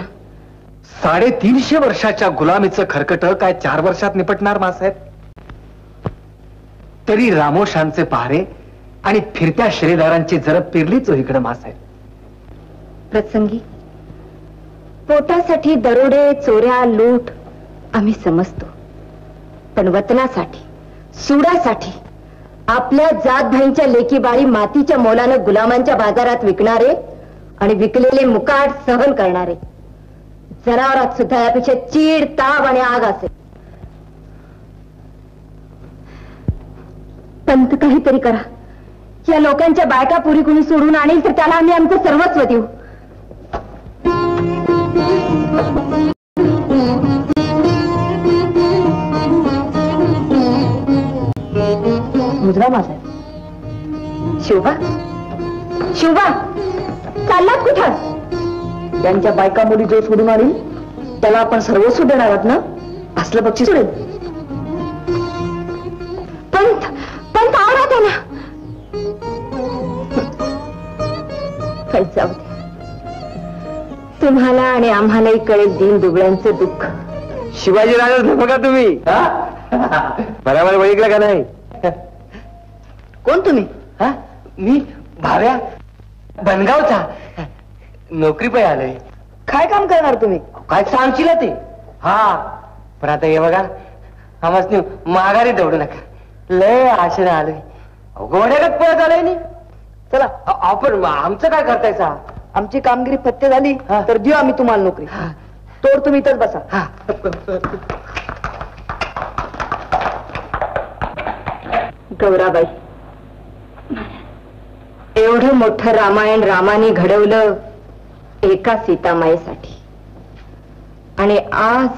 350 वर्षाच्या गुलामीचं खरकट काय 4 वर्षात निपटणार मासाहेब? तरी रामोशांचे पहारे आणि फिरत्या शिलेदारांची जरब पेरलीच इकडे मासाहेब. प्रसंगी पोटासाठी दरोडे, चोऱ्या, लूट आम्ही समजतो, पण वतनासाठी, सुडासाठी आपल्या जात भाईंच्या लेकी बाळी मातीच्या मोलानं गुलामांच्या बाजारात विकणारे आणि विकलेले मुकाट सहन करणारे जनावरात सुद्धा यापेक्षा चीड, ताप आणि आग असेल. पंत, काहीतरी करा. या लोकांच्या बायका पुरी कुणी सोडून आणेल तर त्याला आम्ही आमचं सर्वस्व देऊ. मुजरा माझा शिवबा, शिवबा, चाललात कुठं? त्यांच्या बायका मुली जो सोडून आणील त्याला आपण सर्वस्व देणार आहात ना? असलं बक्षीस सोडेल. पंत, पंत, आवडा त्याला. जाऊ दे, तुम्हाला आणि आम्हालाही कळेल दीन दुबळ्यांचं दुःख. शिवाजीराजाच बघा तुम्ही बरोबर बघितलं का नाही? कोण तुम्ही? मी भाव्या बनगावचा नोकरी पे आलोय. काय काम करणार तुम्ही? काय सांगशील ते? हा पण आता हे बघा आम्हाला माघारी दौडू नका. लय आशेने आलोय. घोड्यागत पळत आलोय नी. चला आपण आमचं काय करतायचा? आमची कामगिरी फत्ते झाली तर देऊ आम्ही तुम्हाला नोकरी. तोर तुम्ही इथंच बसा. गौराबाई, एवढं मोठं रामायण रामाने घडवलं एका सीतामाईसाठी, आणि आज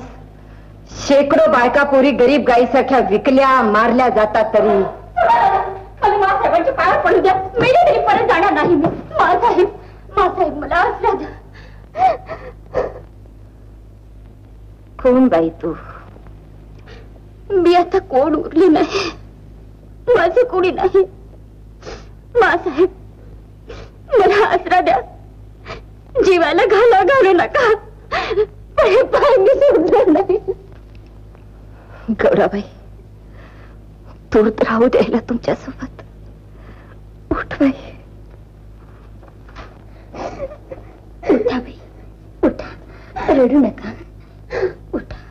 शेकडो बायका पोरी गरीब गाईसारख्या विकल्या मारल्या जातात तरी मला मासाहेबांच्या पायावर पडू द्या. मी तरी परत जाणार नाही. मी मासाहेब मासाहेब मला आसरा द्या. कोण बाई तू? मी आता कोण उरली नाही. माझं कोणी नाही. मासाहेब मला आसरा द्या. जीवाला घाला घालू नका. पाय मी सोडणार नाही. गौराबाई, दूर राहू द्यायला तुमच्यासोबत. उठ बाई. उठा बाई, उठा. रडू नका. उठा.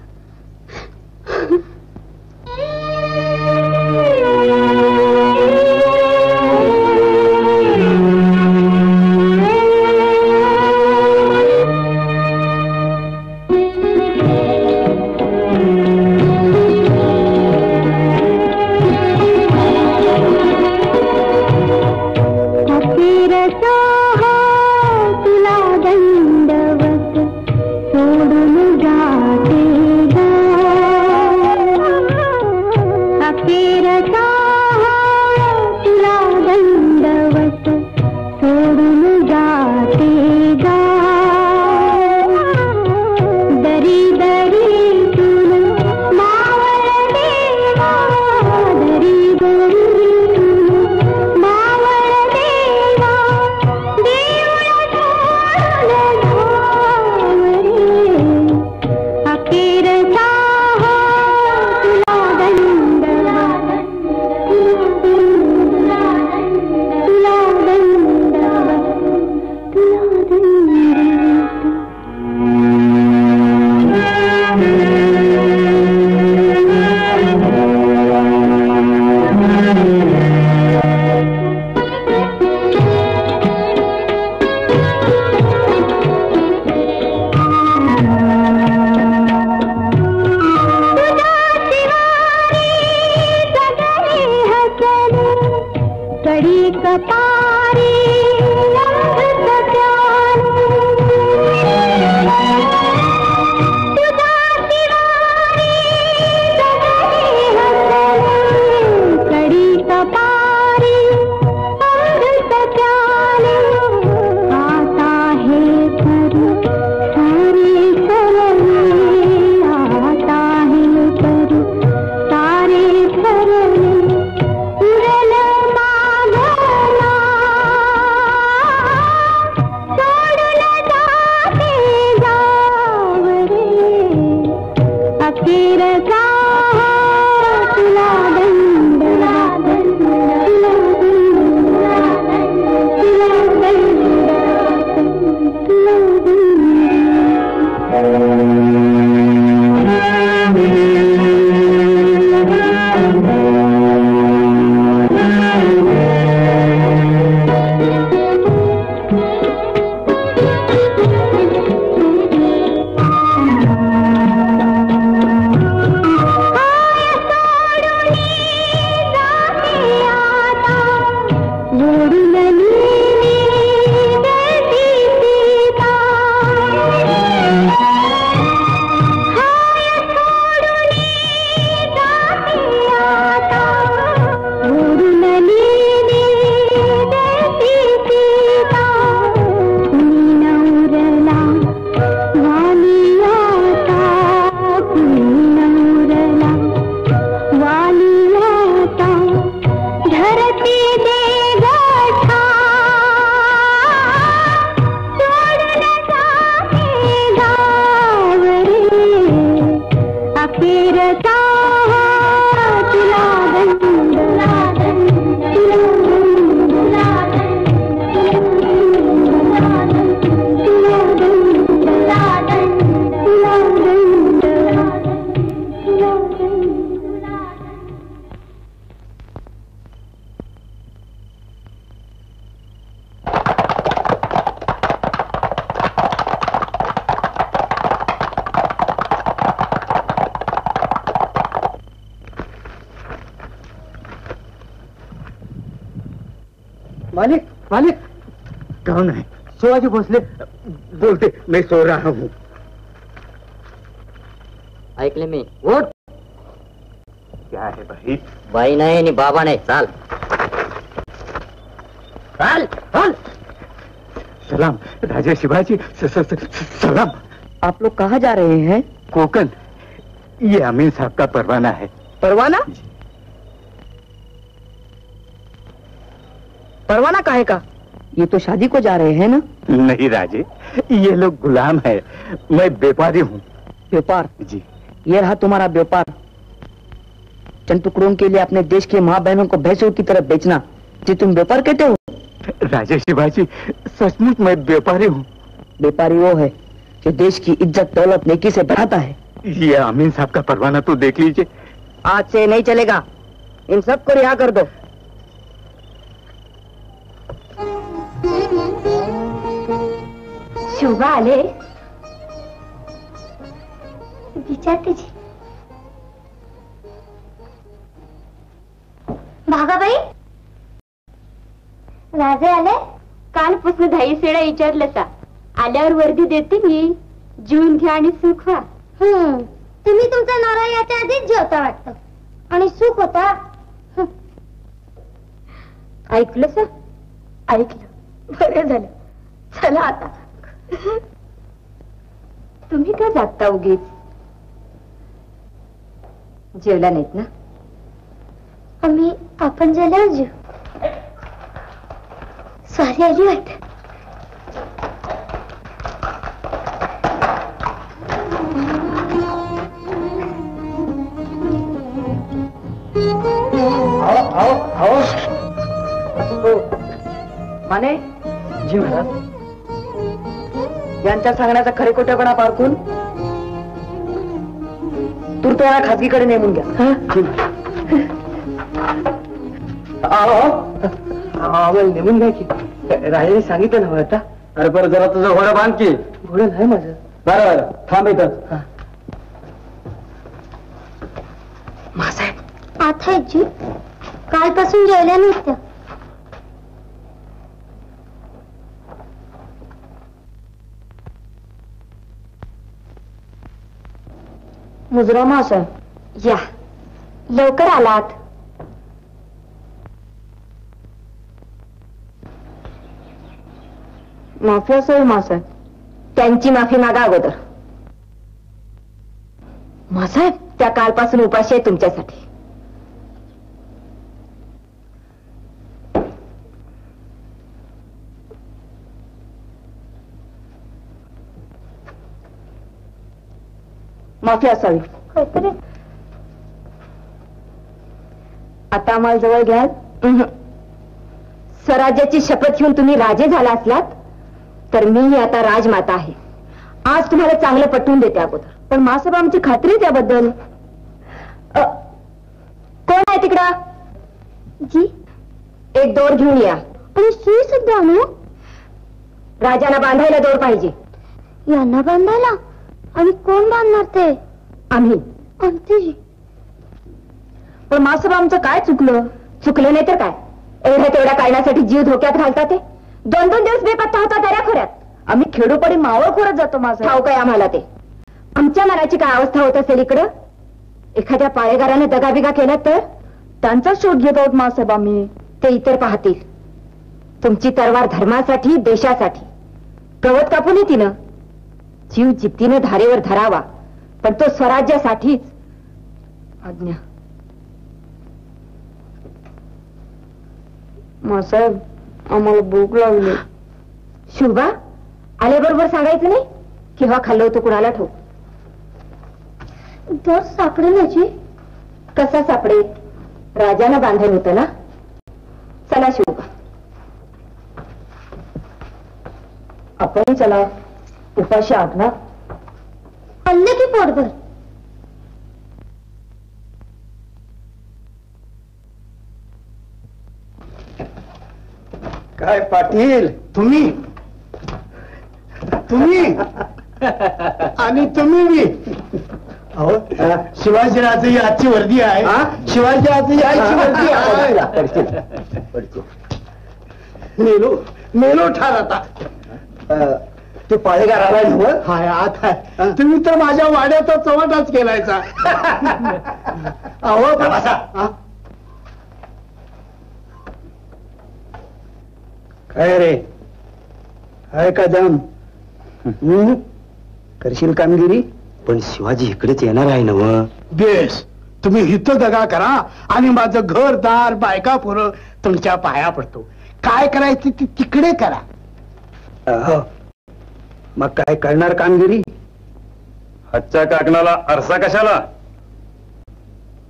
तुला दंडवत सोडून मालिक कौन है? शिवाजी भोसले बोलते, मैं सो रहा हूँ. ऐकले मी. उठ. क्या है भाई? बाई नाही आणि बाबा नाही. चाल चाल चाल. सलाम राजा शिवाजी. सलाम. आप लोग कहाँ जा रहे हैं? कोकन. ये अमीन साहब का परवाना है. परवाना? परवाना काहे का? ये तो शादी को जा रहे हैं ना? नहीं राजे, ये लोग गुलाम है, मैं व्यापारी हूँ. व्यापार? जी. ये रहा तुम्हारा व्यापार. चंद टुकड़ों के लिए अपने देश की माँ बहनों को भैंसों की तरफ बेचना, जी तुम व्यापार कहते हो? राजा शिवाजी, सचमुच मैं व्यापारी हूँ. व्यापारी वो है जो देश की इज्जत दौलत नेकी से बढ़ाता है. ये अमीन साहब का परवाना तो देख लीजिए. आज से नहीं चलेगा. इन सबको रिहा कर दो. शोभा आले. विचारते जी. भागाबाई, राजे आले. कालपासून धाई सेडा विचारलं सा. आल्यावर वर्दी देते मी. जीवन घ्या आणि सुख व्हा. तुम्ही तुमचा नवरा याच्या आधीच जेवता वाटतं आणि सुख होता. ऐकलं सा? ऐकलं. बरं झालं. चला आता. तुम्ही का जागता उगीच? जेवला नाहीत ना? आम्ही आपण झाल्यावर जेव. स्वारी आली वाटत. माने जीव यांच्या सांगण्याचा खरे खोटेपणा पारखून तू तो खाजगीकडे नेमून घ्या. नेमून घ्या की. राजाने सांगितलं ना आता. अरे बरं, जरा तुझं घोडा बांध की. घोडं नाही माझं. बरं बरं, थांब इथं. मासाहेब आत आहेत जी. कालपासून जेवल्या नाहीत त्या. मुजरा मासाहेब, या लवकर आलात. माफी असेल मासाहेब. त्यांची माफी मागा अगोदर. मासाहेब, त्या कालपासून उपाशी आहे तुमच्यासाठी. माफी असावी. आता आम्हाला जवळ घ्याल. स्वराज्याची शपथ घेऊन तुम्ही राजे झाला असलात तर मी आता राजमाता आहे. आज तुम्हाला चांगलं पटवून देते अगोदर. पण मासाहेब, आमची खात्री त्याबद्दल. कोण आहे तिकडं? जी. एक दोर घेऊन या. आणि सुई सुद्धा आणू. राजाला बांधायला दोर पाहिजे. यांना बांधायला? आणि कोण बांधणार ते? आम्ही. आमची. पण मासाहेब, आमचं काय चुकलं? चुकलं नाही तर काय. एवढ्या तेवढ्या कारणासाठी जीव धोक्यात घालता ते. 2-2 दिवस बेपत्ता होता दऱ्या खोऱ्यात. आम्ही खेडोपाडी मावळ खोरत जातो मासाहेब. ठाऊक आहे आम्हाला ते. आमच्या मनाची काय अवस्था होत असेल इकडं. एखाद्या पाळेगाराने दगाबिगा केला तर त्यांचा शोध घेत आहोत मासाहेब आम्ही. ते इतर पाहतील. तुमची तरवार धर्मासाठी, देशासाठी. गवत कापून तिनं जीव जिद्दीनं धारेवर धरावा, पण तो स्वराज्यासाठीच. आज्ञा. मासाहेब, आम्हाला भूक लागली. शुभा, आल्याबरोबर सांगायचं नाही केव्हा खाल्लं होतं कुणाला ठाऊक. दर सापडेल याची. कसा सापडे? राजानं बांधलं होतं ना. चला शुभा. आपण चला. उपाशी आहात ना? आणलं की पोटभर. काय पाटील, तुम्ही आणि तुम्ही बी. अहो, शिवाजीराजे आजची वर्दी आहे. शिवाजीराजे आजची वर्दी आहे. मेलो ठार आता. ते पाळेगार आलाय ना? हाय आत हाय. तुम्ही तर माझ्या वाड्याचा चव्हाटाच केलायचा. अहो बसा. काय रे, हाय का दम? करशील कामगिरी? पण शिवाजी इकडेच येणार आहे ना मग. बेस, तुम्ही हिथं दगा करा आणि माझं घर दार बायका पोरं तुमच्या पाया पडतो. काय करायचं ते तिकडे करा. मग काय करणार कामगिरी? हातच्या काकणाला आरसा कशाला?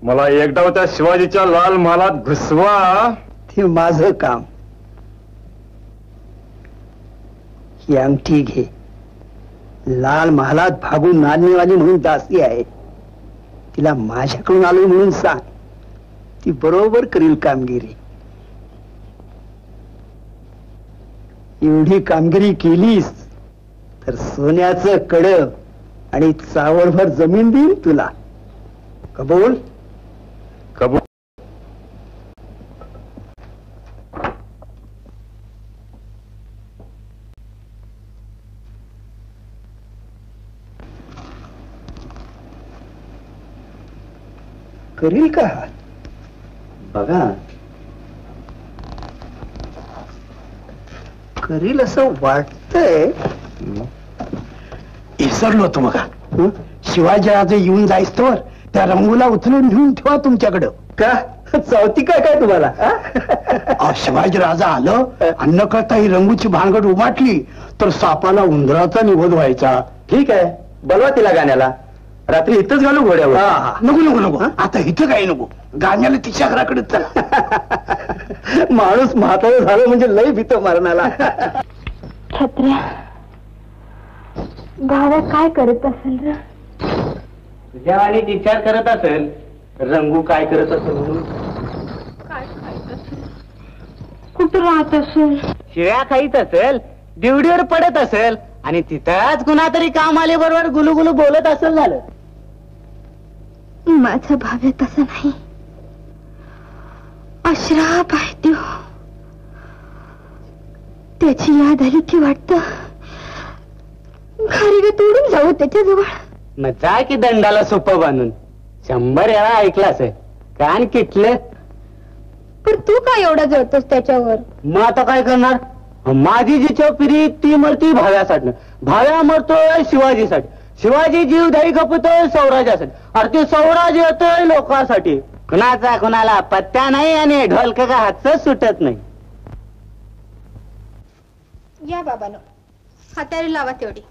मला एकदा त्या शिवाजीच्या लाल महालात घुसवा. ते माझं काम. ही अंगठी घे. लाल महालात भागून नांदणेवाली म्हणून दासी आहे. तिला माझ्याकडून आलो म्हणून सांग. ती बरोबर करील कामगिरी. एवढी कामगिरी केलीस तर सोन्याचं कड आणि चावडभर जमीन देईल तुला. कबूल? कबूल. करील का? बघा, करील असं वाटतंय. विसरलो होतो बघा. शिवाजीराजे येऊन जायस तर त्या रंगूला उचलून घेऊन ठेवा तुमच्याकडं. का चावती काय तुम्हाला? शिवाजीराजा आलं आणि न कळता ही रंगूची भांगड उमाटली तर सापाला उंदराचा निवड व्हायचा. ठीक आहे, बोलवा तिला गाण्याला. रात्री इथंच घालू घोड्यावर. नको नको नको, आता इथं काही नको. गाण्याला तिच्या घराकडे चला. माणूस म्हातारा झालं म्हणजे लय भीतो मरणाला. छत्र्या, भाव्या काय करत असेल रे? तुझ्या आणि विचार करत असेल रंगू काय करत असेल म्हणून. काय खायत असेल? कुठं राहत असेल? शिळ्या खाईत असेल, ड्युटीवर पडत असेल आणि तिथंच कुणा तरी काम आले बरोबर गुलुगुलू बोलत असेल. झालं. माझा भाव्या तसा नाही. अश्राप आहे तो. त्याची याद आली की वाटत घरी तोडून जाऊ त्याच्याजवळ. मग जा की दंडाला सोपं बांधून. 100 वेळा ऐकला असेल. कान किटलं. पण तू काय एवढा जळतोस त्याच्यावर? मग आता काय करणार? माझी जी चौपिरी ती मरती भाव्यासाठी. भाव्या मरतोय शिवाजीसाठी. शिवाजी जीवदायी गपतोय सौराजासाठी. अरे ते सौराज येतोय लोकांसाठी. कुणाचा कुणाला पत्त्या नाही आणि ढोलक का हातच सुटत नाही. या बाबानो, हातारी लावा तेवढी.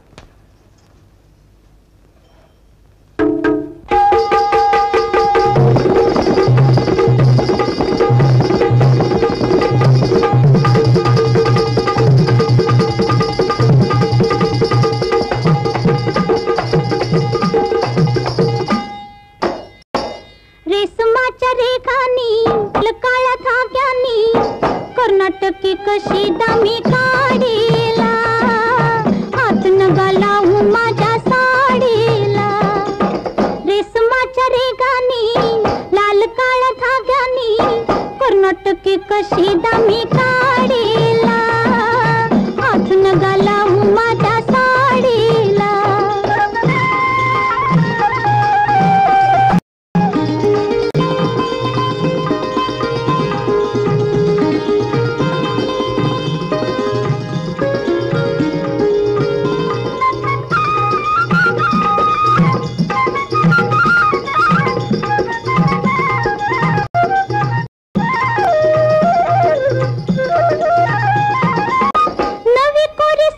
रेशमाच्या रेखानी काळ्या धाग्यानी कर्नाटकी कशी दामी काढीला. हात नगा लावू माझ्या साडीला. रेशमाच्या रेखानी लाल काळ्या धाग्यानी कर्नाटकी कशी दामी काढीला. हात नगा लावू माझ्या साडीला. नवी कोरी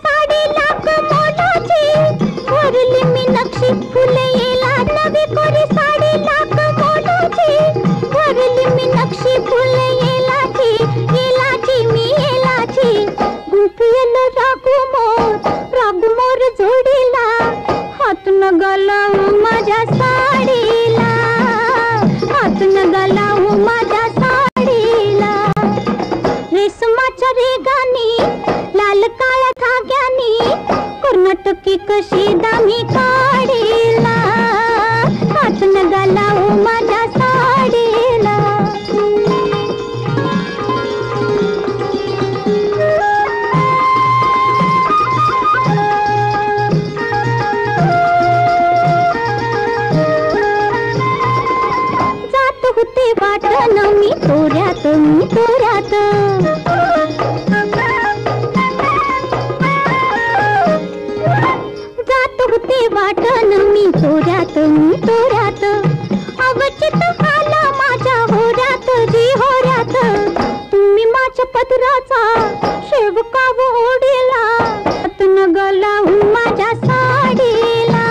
मी तोऱ्यात जात होते वाटण मी तोऱ्यात अवचित आला माझ्या होऱ्यात जी होऱ्यात तुम्ही माझ्या पदराचा शेवका ओढेला हात न गलावून माझ्या साडीला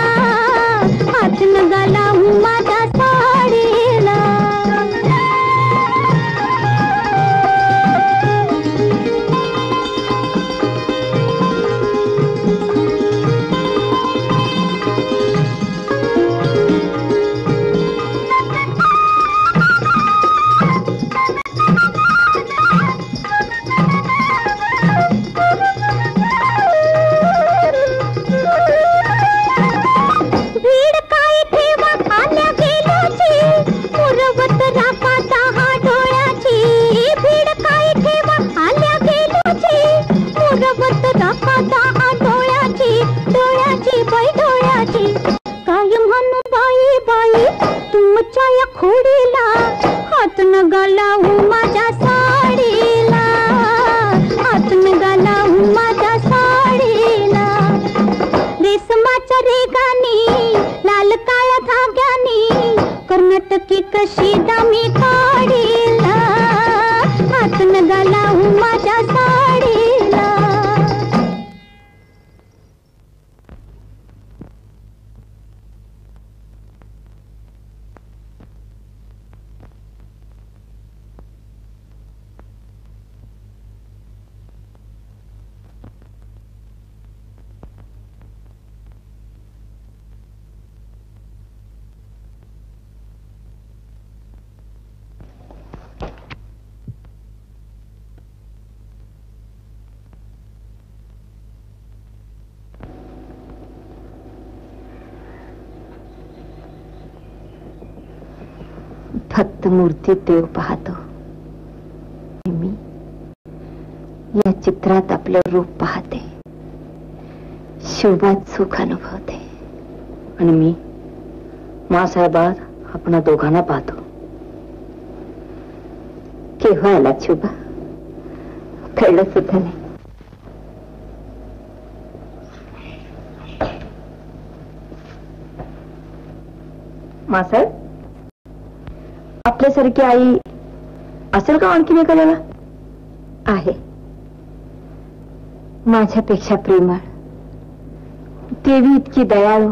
हात न गलावून माझ्या साडीला कायम हनु बाई बाई तुमच्या या खोडीला हात न गालावू माझ्या साडीला हात न गालावू माझ्या साडीला रेशमाच्या रेगानी लाल काळ्या धाग्यानी कर्नाटकी कशी दामी काढीला हात न गालावू माझ्या साडीला फक्त मूर्ती देव पाहतो मी या चित्रात आपलं रूप पाहते शिवबात सुख अनुभवते आणि मी मासाहेबात आपण दोघांना पाहतो केव्हा आला शिवबा कळलं सुद्धा नाही मासाहेब आपल्यासारखी आई असेल का आणखीन एखाद्याला आहे माझ्यापेक्षा प्रेमळ देवी इतकी दयाळू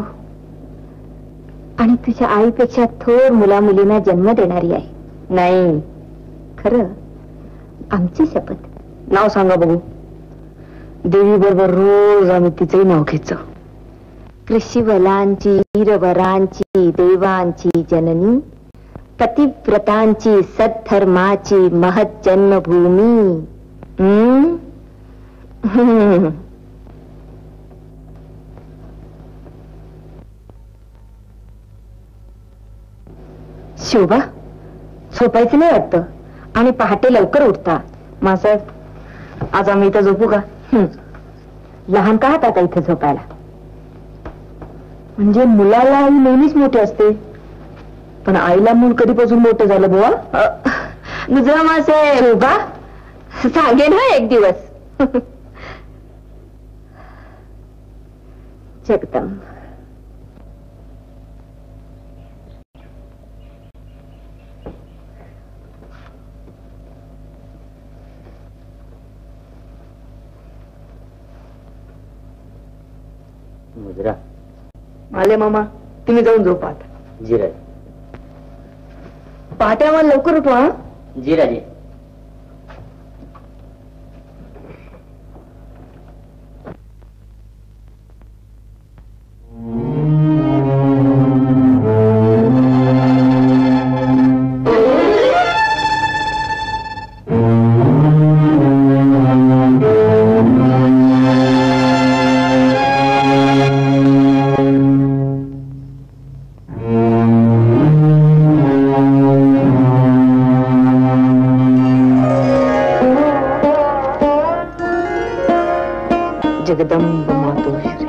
आणि तुझ्या आईपेक्षा थोर मुला मुलींना जन्म देणारी आहे नाही खरं आमची शपथ नाव सांगा बघू देवी बरोबर रोज आम्ही तिचंही नाव घ्यायचो कृषीवलांची वीरवरांची देवांची जननी पतिव्रतांची सद्धर्माची महत् जन्मभूमी शोभा झोपायचं नाही वाटतं आणि पहाटे लवकर उठता मासाहेब आज आम्ही इथं झोपू का लहान का आहात आता इथं झोपायला म्हणजे मुलाला आई नेहमीच मोठी असते पण आईला मूल कधीपासून मोठं झालं बुवा गुजरा मासे शोभा सांगेन हा एक दिवस जगदंब मुजरा आले मामा तुम्ही जाऊन झोपा आता जी राजे पहाटे आम्हाला लवकर उठवा हं? जी राजे जगदंब मातोश्री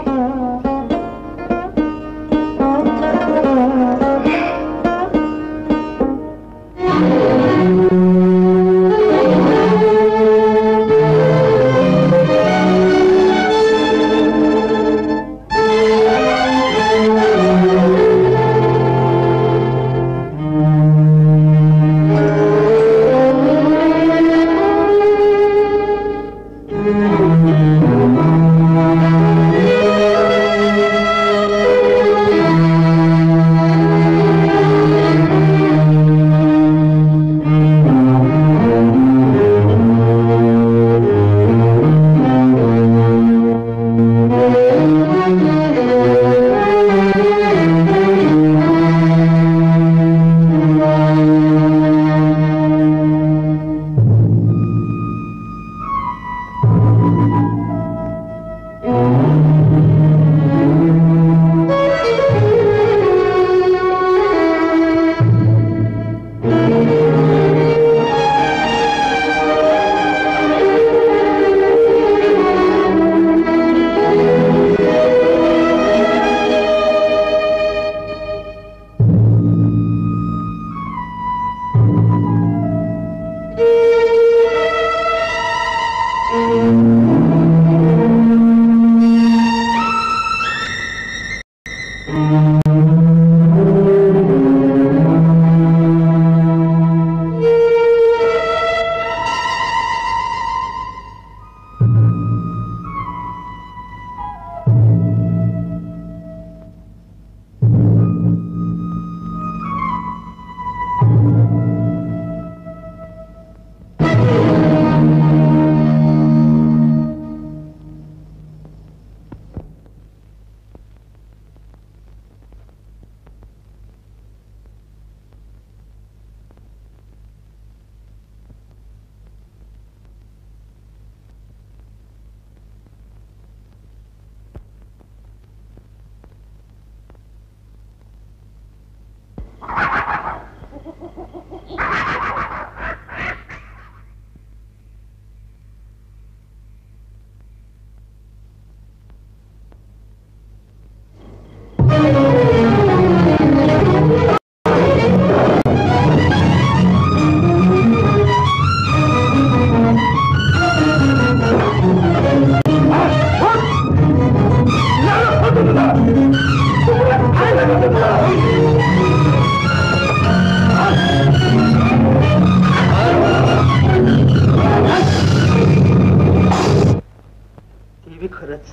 खरंच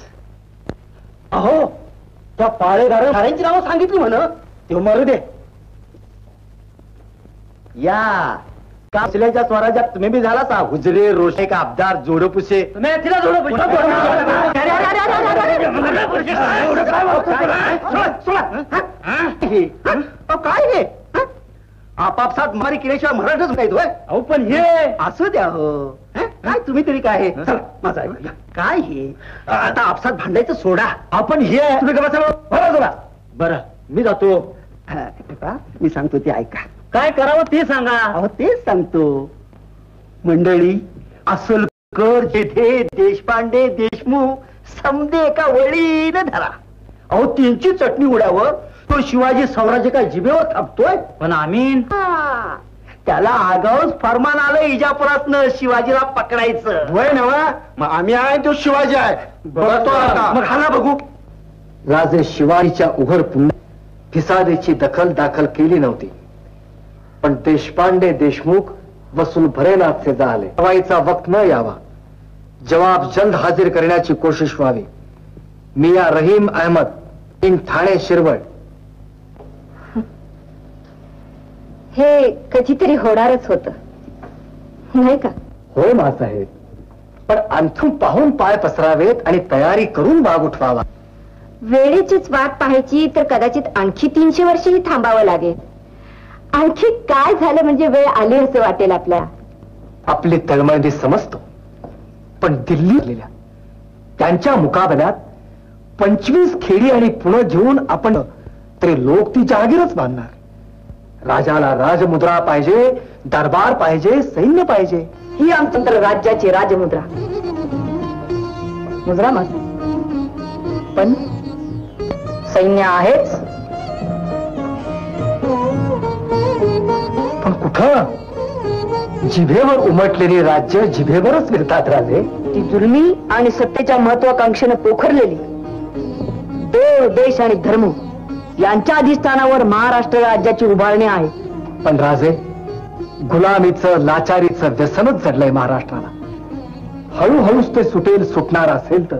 अहो त्या पाळेगारांची नावं सांगितली म्हण ते मरू दे. या कासल्याच्या स्वराज्यात तुम्ही बी झाला सा हुजरे रोषे का अब्दार जोडपुसे तुम्ही तिला काय हे आपापसात मारी केल्याशिवाय मराठच नाही तोय. अहो पण हे असं द्या हो काय तुम्ही तरी काय हे माझा काय हे आता आपसात भांडायचं सोडा. आपण हे तुम्ही बरं बरं मी जातो. मी सांगतो ते ऐका. काय करावं ते सांगा. अहो तेच सांगतो. मंडळी असलकर जेठे देशपांडे देशमुख समदे एका वळीनं धरा. अहो त्यांची चटणी उडावं तो शिवाजी साम्राज्य काय जिभेवर थापतोय. पण आम्ही त्याला आगाऊच फरमान आलं इजापुरातनं शिवाजीला पकडायचं. होय ना मग आम्ही आहे तो शिवाजी आहे बघतो मग हा ना बघू. राजे शिवाजीच्या उघड पुन्हा फिसादेची दखल दाखल केली नव्हती पण देशपांडे देशमुख वसूल भरेनाथचे झाले. हवाईचा वक्त न यावा जवाब जल्द हाजीर करण्याची कोशिश व्हावी. मिया रहीम अहमद इन ठाणे शिरवळ. हे कधीतरी होणारच होत नाही का. हो मासाहेब पण अंथून पाहून पाय पसरावेत आणि तयारी करून बाग उठवावा. वेळेचीच वाट पाहायची तर कदाचित आणखी 300 वर्षही थांबावं लागेल. आणखी काय झालं म्हणजे वेळ आली असं वाटेल आपल्या. आपली तळमळी समजतो पण दिल्ली त्यांच्या मुकाबल्यात 25 खेडी आणि पुणे घेऊन आपण तरी लोक ती जहागीरच बांधणार. राजाला राजमुद्रा पाहिजे दरबार पाहिजे सैन्य पाहिजे. ही आमच्या राज्याची राजमुद्रा मुद्रा मग पण सैन्य आहेच पण कुठं. जिभेवर उमटलेली राज्य जिभेवरच फिरतात राजे. ती जुलमी आणि सत्तेच्या महत्वाकांक्षेनं पोखरलेली देव देश आणि धर्म यांच्या अधिष्ठानावर महाराष्ट्र राज्याची उभारणी आहे. पण राजे गुलामीचं लाचारीचं व्यसनच जडलंय महाराष्ट्राला. हळूहळूच ते सुटणार असेल तर.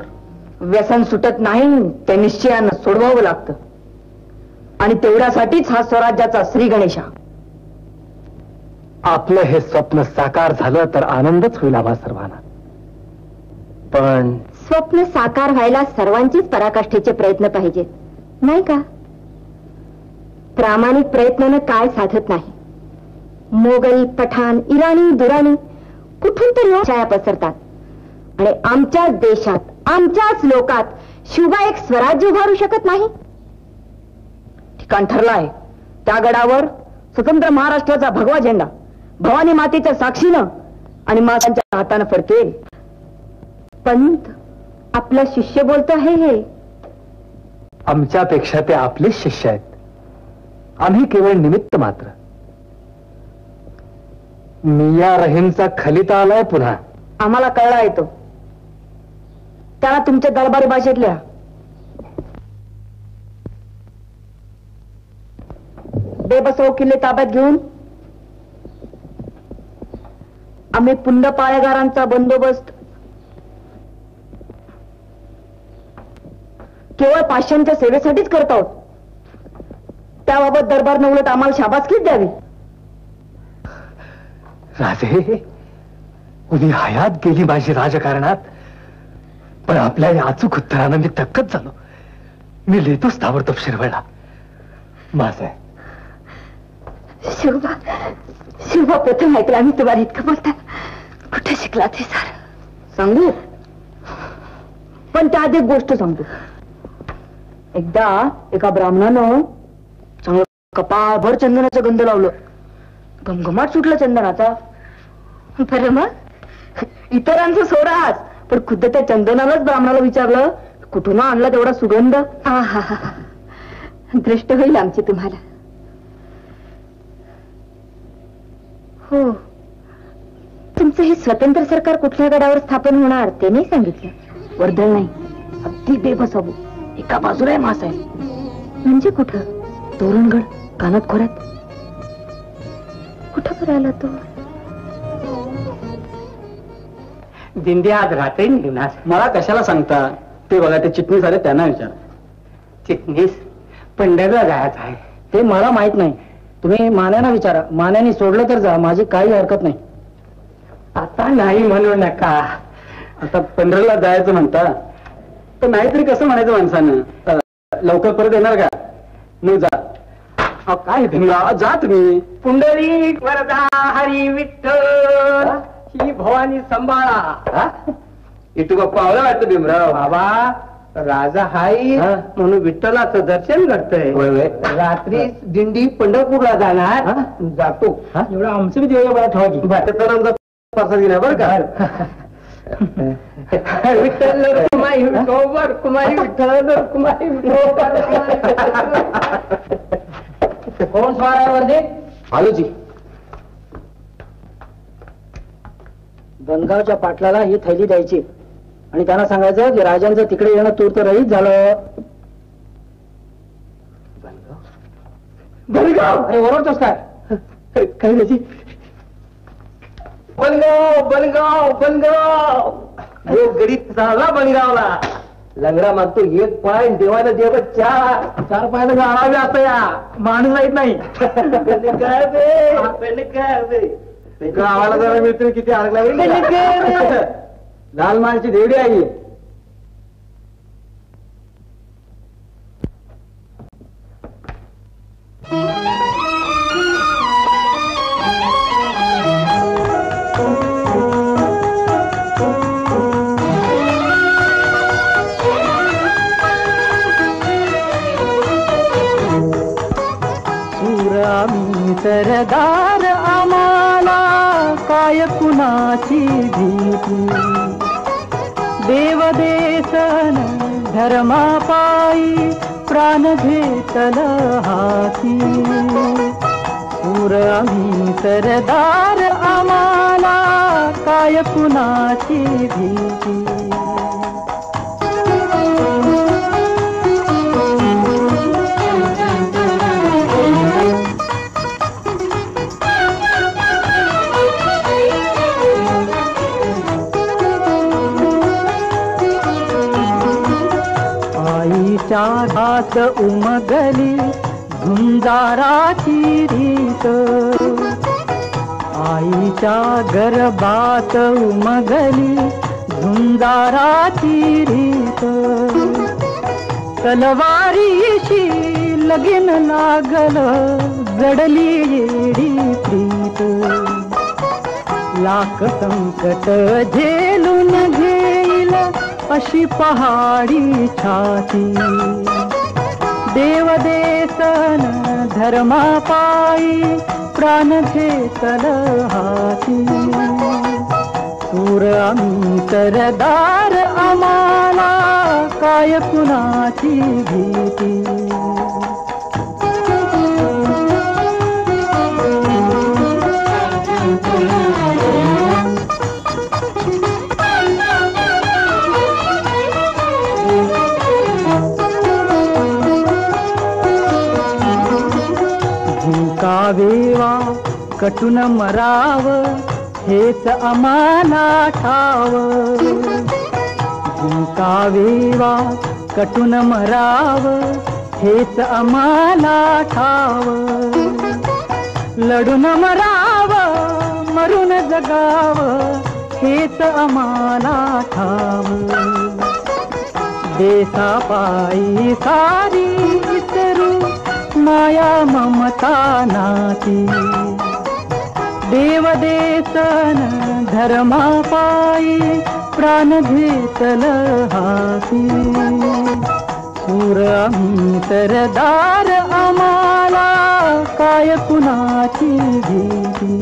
व्यसन सुटत नाही ते निश्चयानं सोडवावं लागतं आणि तेवढ्यासाठीच हा स्वराज्याचा श्री गणेशा. आपलं हे स्वप्न साकार झालं तर आनंदच होईल आम्हा सर्वांना. पण स्वप्न साकार व्हायला सर्वांचीच पराकाष्ठेचे प्रयत्न पाहिजेत नाही का. प्रामाणिक प्रयत्नानं काय साधत नाही. मोगल पठाण इराणी दुराणी कुठून तरी छाया पसरतात आणि आमच्याच देशात आमच्याच लोकात शिवबा एक स्वराज्य उभारू शकत नाही. ठिकाण ठरलं आहे त्या गडावर स्वतंत्र महाराष्ट्राचा भगवा झेंडा भवानी मातेच्या साक्षीनं आणि मातांच्या हातानं फडकेल. पंत आपला शिष्य बोलतो आहे हे. आमच्यापेक्षा ते आपलेच शिष्य आहेत. आम्ही केवळ निमित्त मात्र. मिया रहीमचा खलिता आलाय पुन्हा. आम्हाला कळला येतो त्याला तुमच्या दरबारी भाषेतल्या बेबसव किल्ले ताब्यात घेऊन आम्ही पुंड पाळेगारांचा बंदोबस्त केवळ पाचशांच्या सेवेसाठीच करत आहोत. त्याबाबत दरबारनं उलट आम्हाला शाबासकीच द्यावी. राजे उभी हयात गेली माझी राजकारणात पण आपल्या या अचूक उत्तरानं मी थक्कच झालो. मी लिहितोच ताबडतोब शिरवळला. माझं शिवबा प्रथम ऐकलं आम्ही तुम्हाला इतकं बोलता कुठे शिकलात हे सार. सांगू पण त्याआधी एक गोष्ट सांगतो. एकदा एका ब्राह्मणानं चांगलं कपाळभर चंदनाचं गंध लावलं. घमघमाट सुटला चंदनाचा. बरं मग इतरांचं सोडाच पण खुद्द त्या चंदनालाच ब्राह्मणाला विचारलं कुठून आणला तेवढा सुगंध. दृष्ट होईल आमची तुम्हाला. हो तुमचं हे स्वतंत्र सरकार कुठल्या गडावर स्थापन होणार ते नाही सांगितलं. वर्धळ नाही अगदी बेबसावू एका बाजूला आहे मासाहेब. म्हणजे कुठं? तोरणगड कानात खोऱ्यात. कुठं करायला तो? दिंडी आज रात्री निघणार. मला कशाला सांगता? ते बघा, ते चिटणीस आले त्यांना विचार. चिटणीस पंढरला जायचं आहे. ते मला माहित नाही, तुम्ही मान्याला विचारा. मान्याने सोडलं तर जा, माझी काही हरकत नाही. आता नाही म्हणू नका. आता पंढरला जायचं म्हणता तर नाहीतरी कसं म्हणायचं माणसानं? लवकर परत येणार का? मग जा. काय भीमराव, जा तुम्ही. पुंडलिक वरदा हरी विठ्ठल ही भवानी सांभाळा. इटू पावलं वाटतं भीमराव. बाबा राजा हाय म्हणून विठ्ठलाचं दर्शन घडतंय. रात्री दिंडी पंढरपूरला जाणार. जातो. एवढं आमचं बी देऊया मला ठेवा. प्रसाद घेणार बरं का? विठ्ठल रुक्माई विठोबा रुक्माई विठ्ठल रुक्माई विठोबा कोण स्वारावरती? आलोजी. बनगावच्या पाटलाला ही थैली द्यायची आणि त्यांना सांगायचं की राजांचं तिकडे येणं तूर्त रहित झालं. बनगाव. अरे ओरडतोस काय? काही नाही. बनगाव बनगाव बनगाव. गडीत चालला बनगावला. लंगडा मागतो एक पाय, देवाला देव चार. चार पायाला गाळावे आता या माणूस राहत नाही. गावाला जरा मिळते किती आग लागली. लाल माणची देवडी आहे. सरदार आम्हाला काय कुणाची भीती. देवदेशन धर्मापायी प्राण घेतल हाती. सूर आम्ही सरदार आम्हाला काय कुणाची भीती. हात उमगली झुंजाराची रीत. आईच्या गर्भात उमगली झुंजाराची रीत. तलवारीशी लगीन लागल जडली येडी प्रीत. लाख संकट झेलून घेईल अशी पहाडी छाती. देवदेशन धर्मापायी प्राण घेतल हाती. सूर आम्ही सरदार आम्हाला काय कुणाची भीती. वेवा कटून मराव हेच आम्हाला ठाव. वेवा कटून मराव हेच आम्हाला ठाव. लढून मराव मरून जगाव हेच आम्हाला ठाव. देशापायी सारी विसरू माया ममता नाती. देवदेशन धर्मापायी प्राण घेतल हाती. सूर आम्ही सरदार आम्हाला काय कुणाची भीती.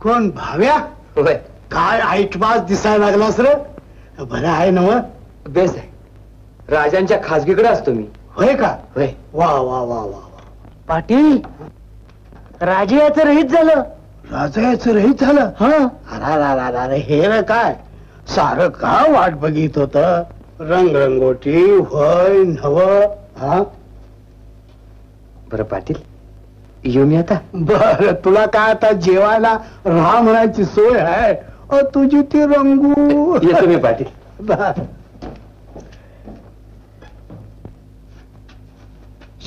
कोण भाव्या? होय. काय ऐटबाज दिसायला लागलास रे. बरं आहे ना मग? बेस आहे. राजांच्या खासगीकडे असतो मी. होय का? होय. वा वा वा वा. पाटील राजे याचं रहित झालं. राजाचं रहित झालं. हा अरे हे रे काय सारं का वाट बघित होत. रंगरंगोटी होय नव. हा बरं पाटील येऊ मी आता. बर तुला काय आता जेवायला राहा म्हणायची सोय आहे. तुझी ती रंगू. येतो मी पाटील. बर.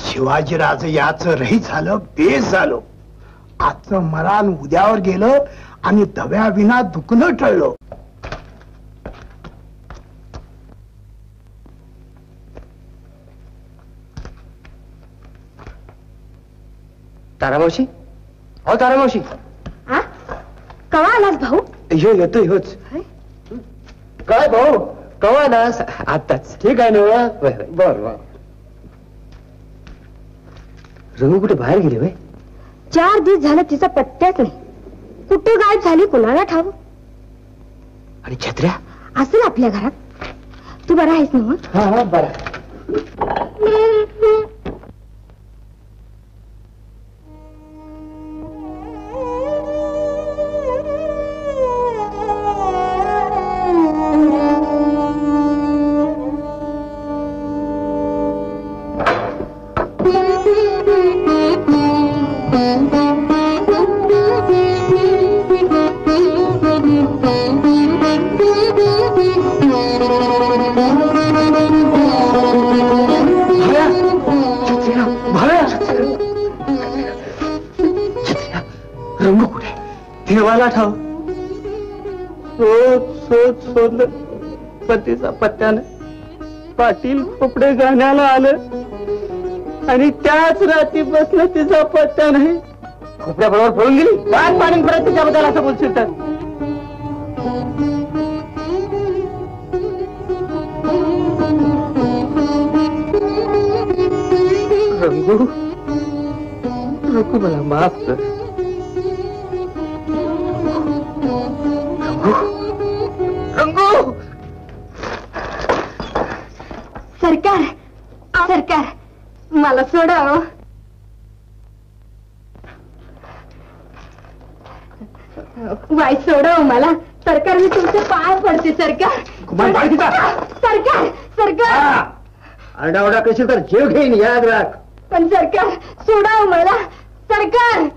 शिवाजीराजे याचं रहित झालं. बेस झालं. आजचं मरान उद्यावर गेलं आणि दव्या विना दुखणं टळलं. तारामावशी. हो तारामावशी. कवा आलास भाऊ? येतो होच. काय भाऊ कवा ना आताच. ठीक आहे ना. बर बर. रंगू कुठे बाहेर गेली होय? 4 दिवस झालं तिचा पत्त्याच नाही. कुठे गायब झाली कुणाला ठाव. आणि छत्र्या असेल आपल्या घरात. तू बरा आहेस ना? हा बरा. रंगू कुठे? देवाला ठाव. शोधलं पतीचा पत्त्यानं. पाटील खोपडे गाण्याला आलं आणि त्याच रात्री बसलं तिचा पत्त्या नाही. खोपड्याबरोबर पळून गेली. काय पाणी परत तिच्याबद्दल असं बोलशील तर? रंगू रंगू मला माफ कर. रंगू. सरकार सरकार मला सोडाव. वाई सोडव मला. सरकार मी तुमचे पाय पडते सरकार. सरकार सरकार. आरडाओरडा कशी तर जीव घेईन याद राख. पण सरकार सोडाव मला. सरकार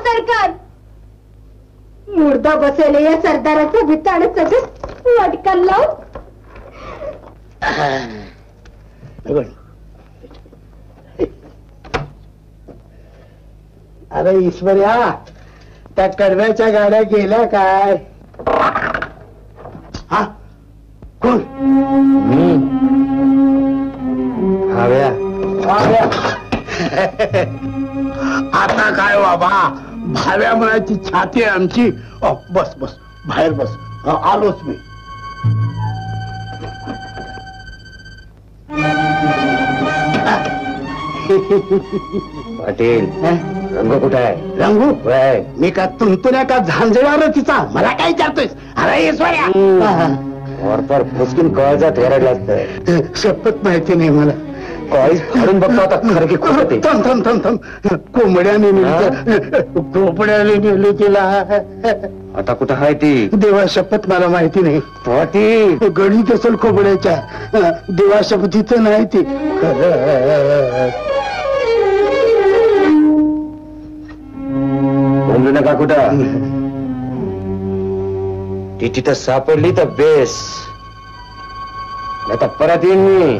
सरकार. मुर्दा बसवले या सरदाराचं भिताड सगळं वाटकान लावून. अरे ईश्वर्या त्या कडव्याच्या गाड्या गेल्या काय? हा कोण? मी भाव्या. आता काय बाबा भाव्या म्हणायची छाती आहे आमची. बस बस बाहेर बस. आलोच मी. पाटील रंगू कुठे आहे? रंगू वय. मी का तुंतुल्या का झांजणार तिचा? मला काय विचारतोयस? अरे ईश्वर्या वरपर फुसकीन कळजा तेरडला असतं. शपथ माहिती नाही मला. कॉईज फाडून बघतो आता खरं की खोटं ते. थांब थांब थांब थांब. कोंबड्याने नेली. कोंबड्याने नेली तिला. आता कुठं आहे ती? देवा शपथ मला माहिती नाही. पाटील गणित असेल खोबड्याच्या. देवा शपथीचं नाही ती. बोलू नका कुठं. ती तिथं सापडली तर बेस. नाही तर परत येईन मी.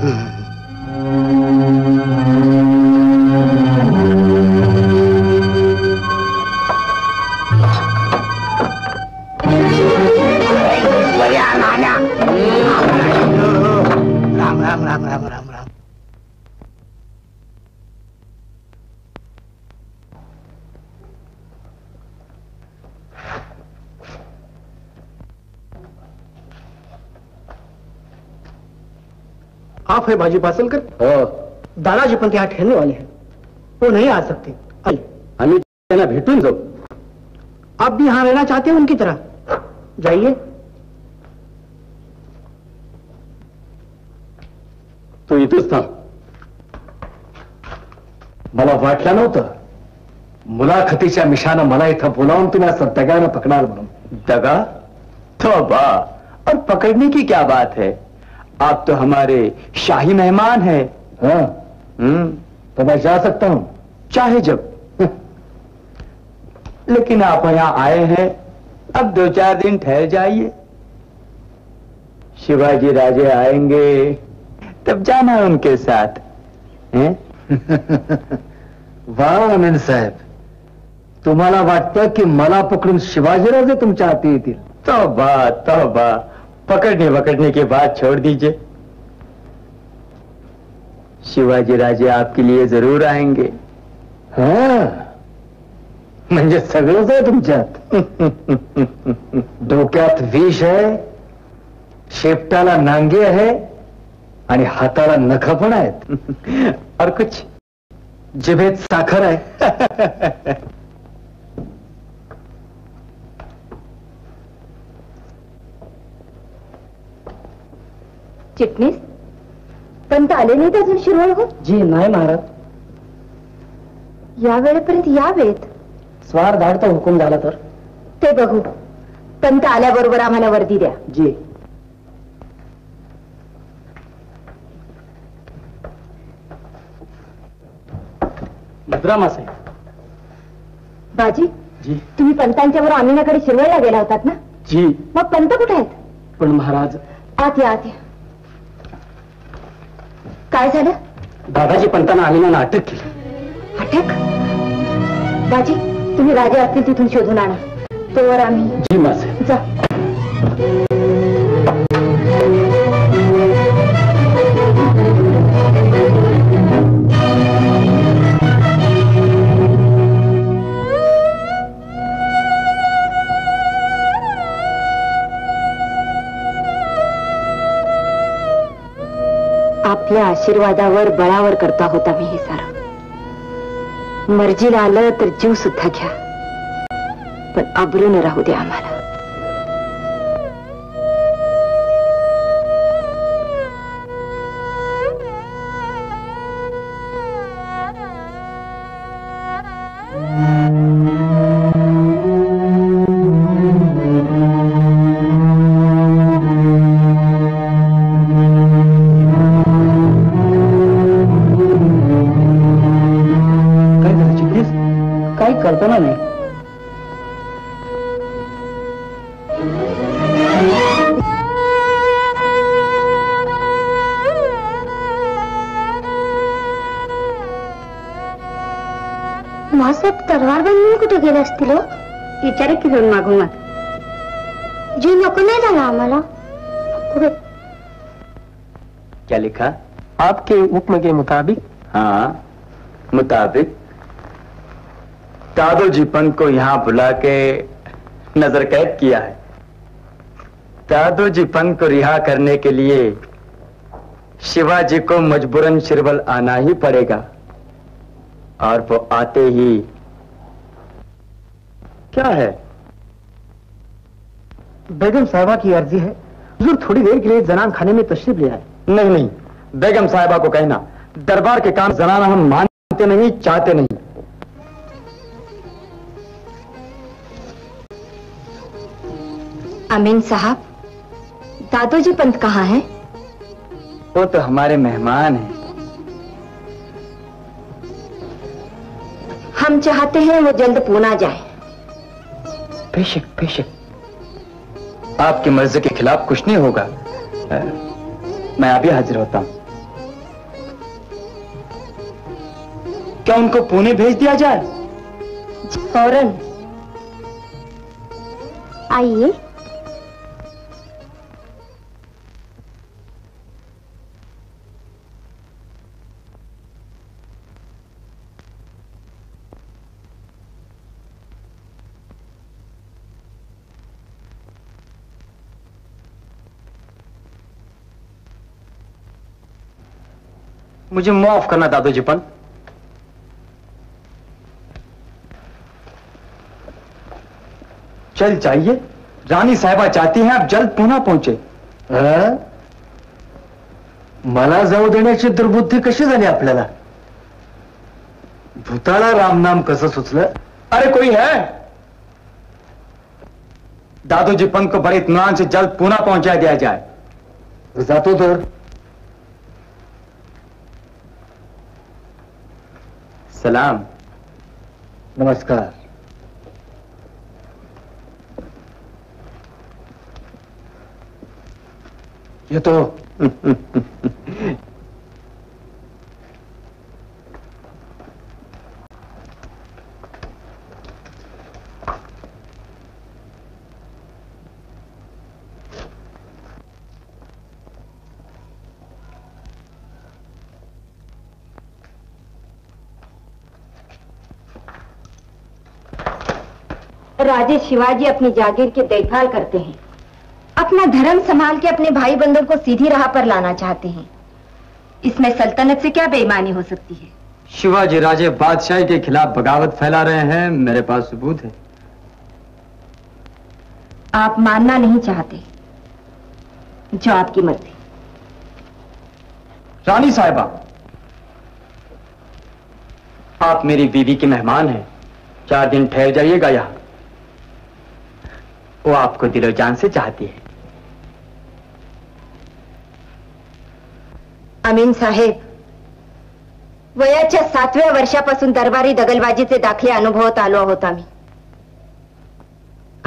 राम राम राम राम राम राम. आप है भाजी पासल कर? हो. दादाजी पण यहाँ ठहरने वाले हैं. वो नहीं आ सकते. आम्ही त्यांना भेटून जाऊ. आप भी यहाँ रहना चाहते हैं उनकी तरह? जाइए. तू इथंच थांब. मला वाटलं नव्हतं मुलाखतीच्या मिशानं मला इथं बोलावून तुम्ही असं दगानं पकडाल म्हणून. दगा? तौबा, और पकड़ने की क्या बात है? आप तो हमारे शाही मेहमान हैं. हाँ, तो मैं जा सकता हूं चाहे जब. लेकिन आप यहां आए हैं, अब 2-4 दिन ठहर जाइए. शिवाजी राजे आएंगे तब जाना उनके साथ. हैं? वाह अमीन साहेब, तुम्हाला वाटतं की मला पकडून शिवाजीराजे तुमच्या हाती येतील? तौबा तौबा, पकड़ने की बात छोड़ दीजिए. शिवाजी राजे आपके लिए जरूर आएंगे. हाँ, म्हणजे सगळंच आहे तुमच्यात. डोक्यात विष आहे, शेपटाला नांगे आहे आणि हाताला नख पण आहेत. और कुछ जिभेत साखर आहे. चिटणीस, पंत आले नाहीत अजून शिरवळ हो? जी नाही महाराज. या वेळेपर्यंत यावेत. स्वार धाडता हुकूम झाला तर. ते बघू. पंत आल्याबरोबर आम्हाला वर्दी द्या. जी. भद्रामास आहे. बाजी, जी तुम्ही पंतांच्या बरोबर आमिनाकडे शिरवळला गेला होतात ना? जी. मग पंत कुठे आहेत? पण महाराज. आत या, आत या. काय झालं? दादाजी पंतांना आमिनानं अटक केली. अटक? बाजी, तुम्ही राजे असतील तिथून शोधून आणा. तोवर आम्ही. जी मासे. जा. आपल्या आशीर्वादावर बळावर करता होता मी हे सारं. मर्जीला आलं तर जीव सुद्धा घ्या, पण आबरून राहू द्या आम्हाला. करतो ना नाही. मासाहेब तलवार बनवून कुठे गेले असतील? विचार की घेऊन मागून माग. जी नको नाही झाला आम्हाला. क्या लिखा? आपके हुक्म के मुताबिक. हाँ, मुताबिक. दादोजी पंत को यहाँ बुला के नजर कैद किया है. दादोजी पंत को रिहा करने के लिए शिवाजी को मजबूरन शिरवल आना ही पड़ेगा, और वो आते ही. क्या है? बेगम साहिबा की अर्जी है, हुजूर थोड़ी देर के लिए जनान खाने में तशरीफ ले आए. नहीं नहीं, बेगम साहिबा को कहना दरबार के काम जनाना हम मानते नहीं, चाहते नहीं. अमीन साहब, दादोजी पंत कहाँ हैं? वो तो हमारे मेहमान हैं. हम चाहते हैं वो जल्द पूना जाए. बेशक बेशक, आपकी मर्जी के खिलाफ कुछ नहीं होगा. मैं अभी हाजिर होता हूं. क्या उनको पुणे भेज दिया जाए? फौरन. आइए. मुझे माफ करना दादोजी पंत. चल जाइए, रानी साहेबा चाहती हैं आप जल्द पुन्हा पहुंचे. मला जाऊ देण्याची दुर्बुद्धी कशी झाली आपल्याला? भूताला रामनाम कसं सुचलं? अरे कोई है? दादोजी पंत को बड़े इत्मीनान से जल्द पुनः पहुंचा दिया जाए. जातो तर. सलाम. नमस्कार. येतो. राजे शिवाजी अपनी जागीर की देखभाल करते हैं, अपना धर्म संभाल के अपने भाई बंधुओं को सीधी राह पर लाना चाहते हैं. इसमें सल्तनत से क्या बेईमानी हो सकती है? शिवाजी राजे बादशाही के खिलाफ बगावत फैला रहे हैं. मेरे पास सबूत है. आप मानना नहीं चाहते, जो आपकी मर्जी. रानी साहिबा, आप मेरी बीवी के मेहमान हैं. 4 दिन ठहर जाइएगा यहाँ. वो आपको दिलो जान से चाहती है. अमीन साहेब, वयाच्या 7व्या वर्षापासून दरबारी दगलबाजीचे दाखले अनुभवत आलो आहोत आम्ही.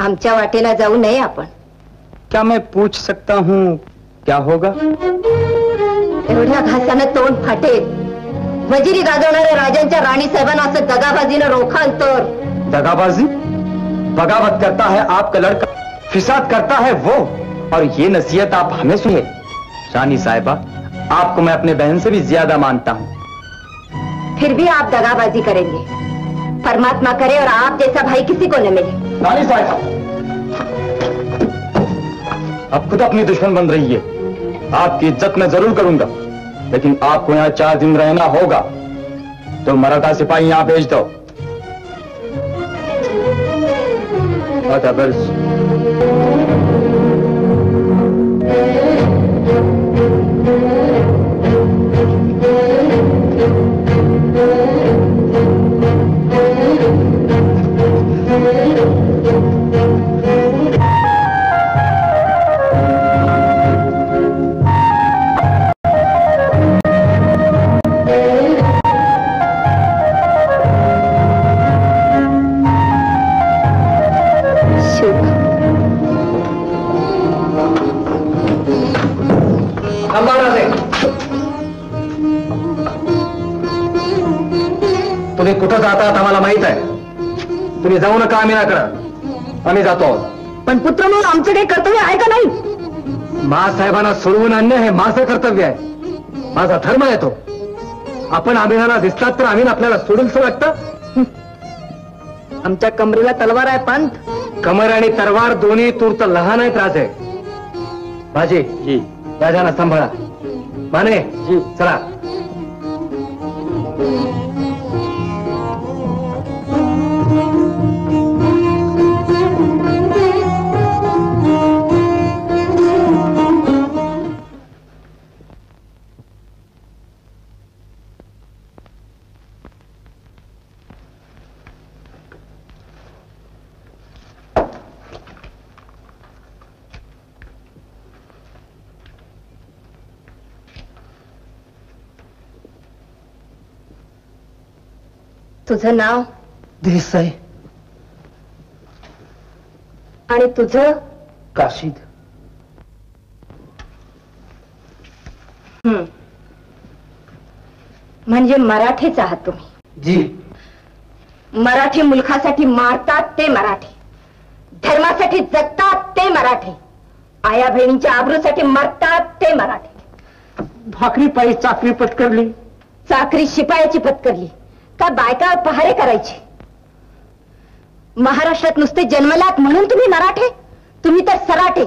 आमच्या वाटेला जाऊ नये आपण. क्या मैं पूछ सकता हूँ क्या होगा? एवढ्या घासानं तोंड फाटेल. वजिरी गाजवणाऱ्या राजांच्या राणी साहेबांना असं दगाबाजीनं रोखाल तर. दगाबाजी? बगावत करता है आपका लड़का, फिसाद करता है वो, और ये नसीहत आप हमें सुनिए. रानी साहिबा, आपको मैं अपने बहन से भी ज्यादा मानता हूँ. फिर भी आप दगाबाजी करेंगे. परमात्मा करे और आप जैसा भाई किसी को न मिले. रानी साहिबा, आप खुद अपनी दुश्मन बन रही है. आपकी इज्जत मैं जरूर करूंगा, लेकिन आपको यहाँ 4 दिन रहना होगा. तो मराठा सिपाही यहाँ भेज दो. तुम्ही कुठं जातात आम्हाला माहित आहे. तुम्ही जाऊ नका आमिनाकडं. आम्ही जातो. पण पुत्र म्हणून आमचं काही कर्तव्य आहे का नाही? मासाहेबांना सोडवून आणणे हे माझं कर्तव्य आहे. माझा धर्म आहे तो. आपण आमिनाला दिसलात तर आम्ही आपल्याला सोडून वाटतं. आमच्या कमरेला तलवार आहे पंत. कमर आणि तलवार दोन्ही तूर्त लहान आहेत राजे. बाजी जी, राजांना सांभाळा. माने जी, चला. तुझं नाव? देसाई. आणि तुझं? काशीद. म्हणजे मराठीच आहात तुम्ही? जी. मराठी मुलखासाठी मारतात ते मराठी, धर्मासाठी जगतात ते मराठी, आया बहिणींच्या आबरूसाठी मरतात ते मराठी. भाकरी पायी चाकरी पत्करली. चाकरी शिपायाची पत्करली का बायका पहारे करायची? महाराष्ट्रात नुसते जन्मलात म्हणून तुम्ही मराठे? तुम्ही तर सराठे,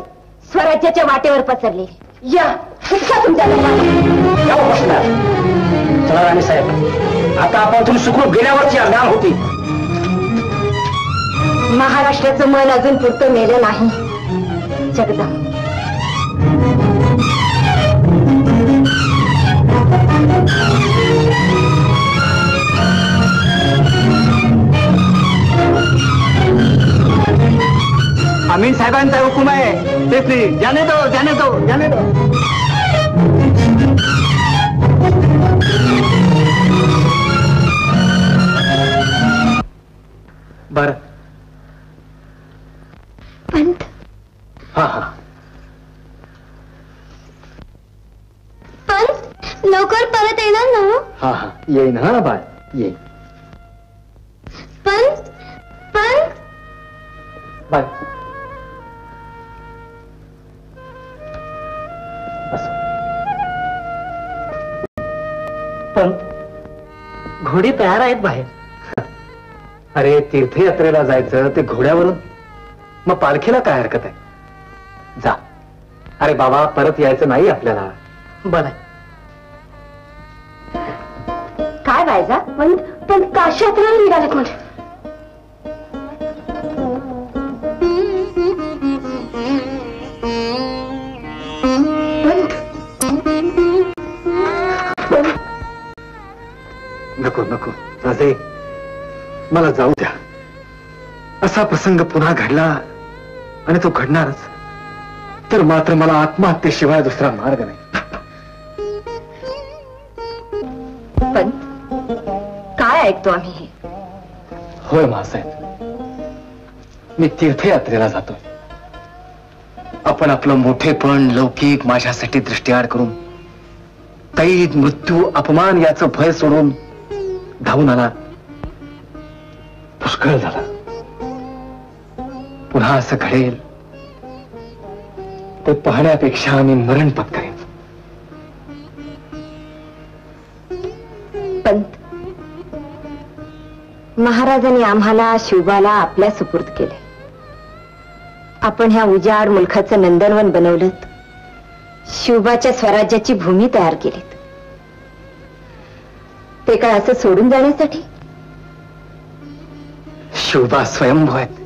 स्वराज्याच्या वाटेवर पसरले. या शिक्षा तुमच्या चला राणी साहेब, आता आपण तुम्ही सुखरूप गेल्यावरची अज्ञान होती. महाराष्ट्राचं मन अजून पुरतं मेलं नाही. जगदंब. अमीन साहेबांचा हुकूम आहे. तेच नाही, जाने दो, जाने दो, जाने दो. बर. पंत, हा हा. पंत लवकर परत येणार ना? हा हा, येईन हा बाळ, येईन. पंत, पंत. बाय. पण घोडी तयार आहेत बाहेर. अरे तीर्थयात्रेला जायचं ते घोड्यावरून, मग पालखीला काय हरकत आहे? जा. अरे बाबा, परत यायचं नाही आपल्याला. बरं. काय व्हायचा? पण काशात्रेला निघालेत म्हणजे. नको नको राजे, मला जाऊ द्या. असा प्रसंग पुन्हा घडला आणि तो घडणारच, तर मात्र मला आत्महत्येशिवाय दुसरा मार्ग नाही. पण काय ऐकतो आम्ही हे? होय मासाहेब, मी तीर्थयात्रेला जातोय. आपण आपलं मोठेपण, लौकिक माझ्यासाठी दृष्टीआड करून कैद, मृत्यू, अपमान याचं भय सोडून धावून आला. पुष्कळ झाला. पुन्हा असं घडेल ते पाहण्यापेक्षा मी मरण पत्करेन. पंत, महाराजांनी आम्हाला शिवबाला आपल्या सुपूर्द केले. आपण ह्या उजाड मुलखाचं नंदनवन बनवलं, शिवबाच्या स्वराज्याची भूमी तयार केलीत. ते काय असं सोडून जाण्यासाठी? शिवबा स्वयंभू आहेत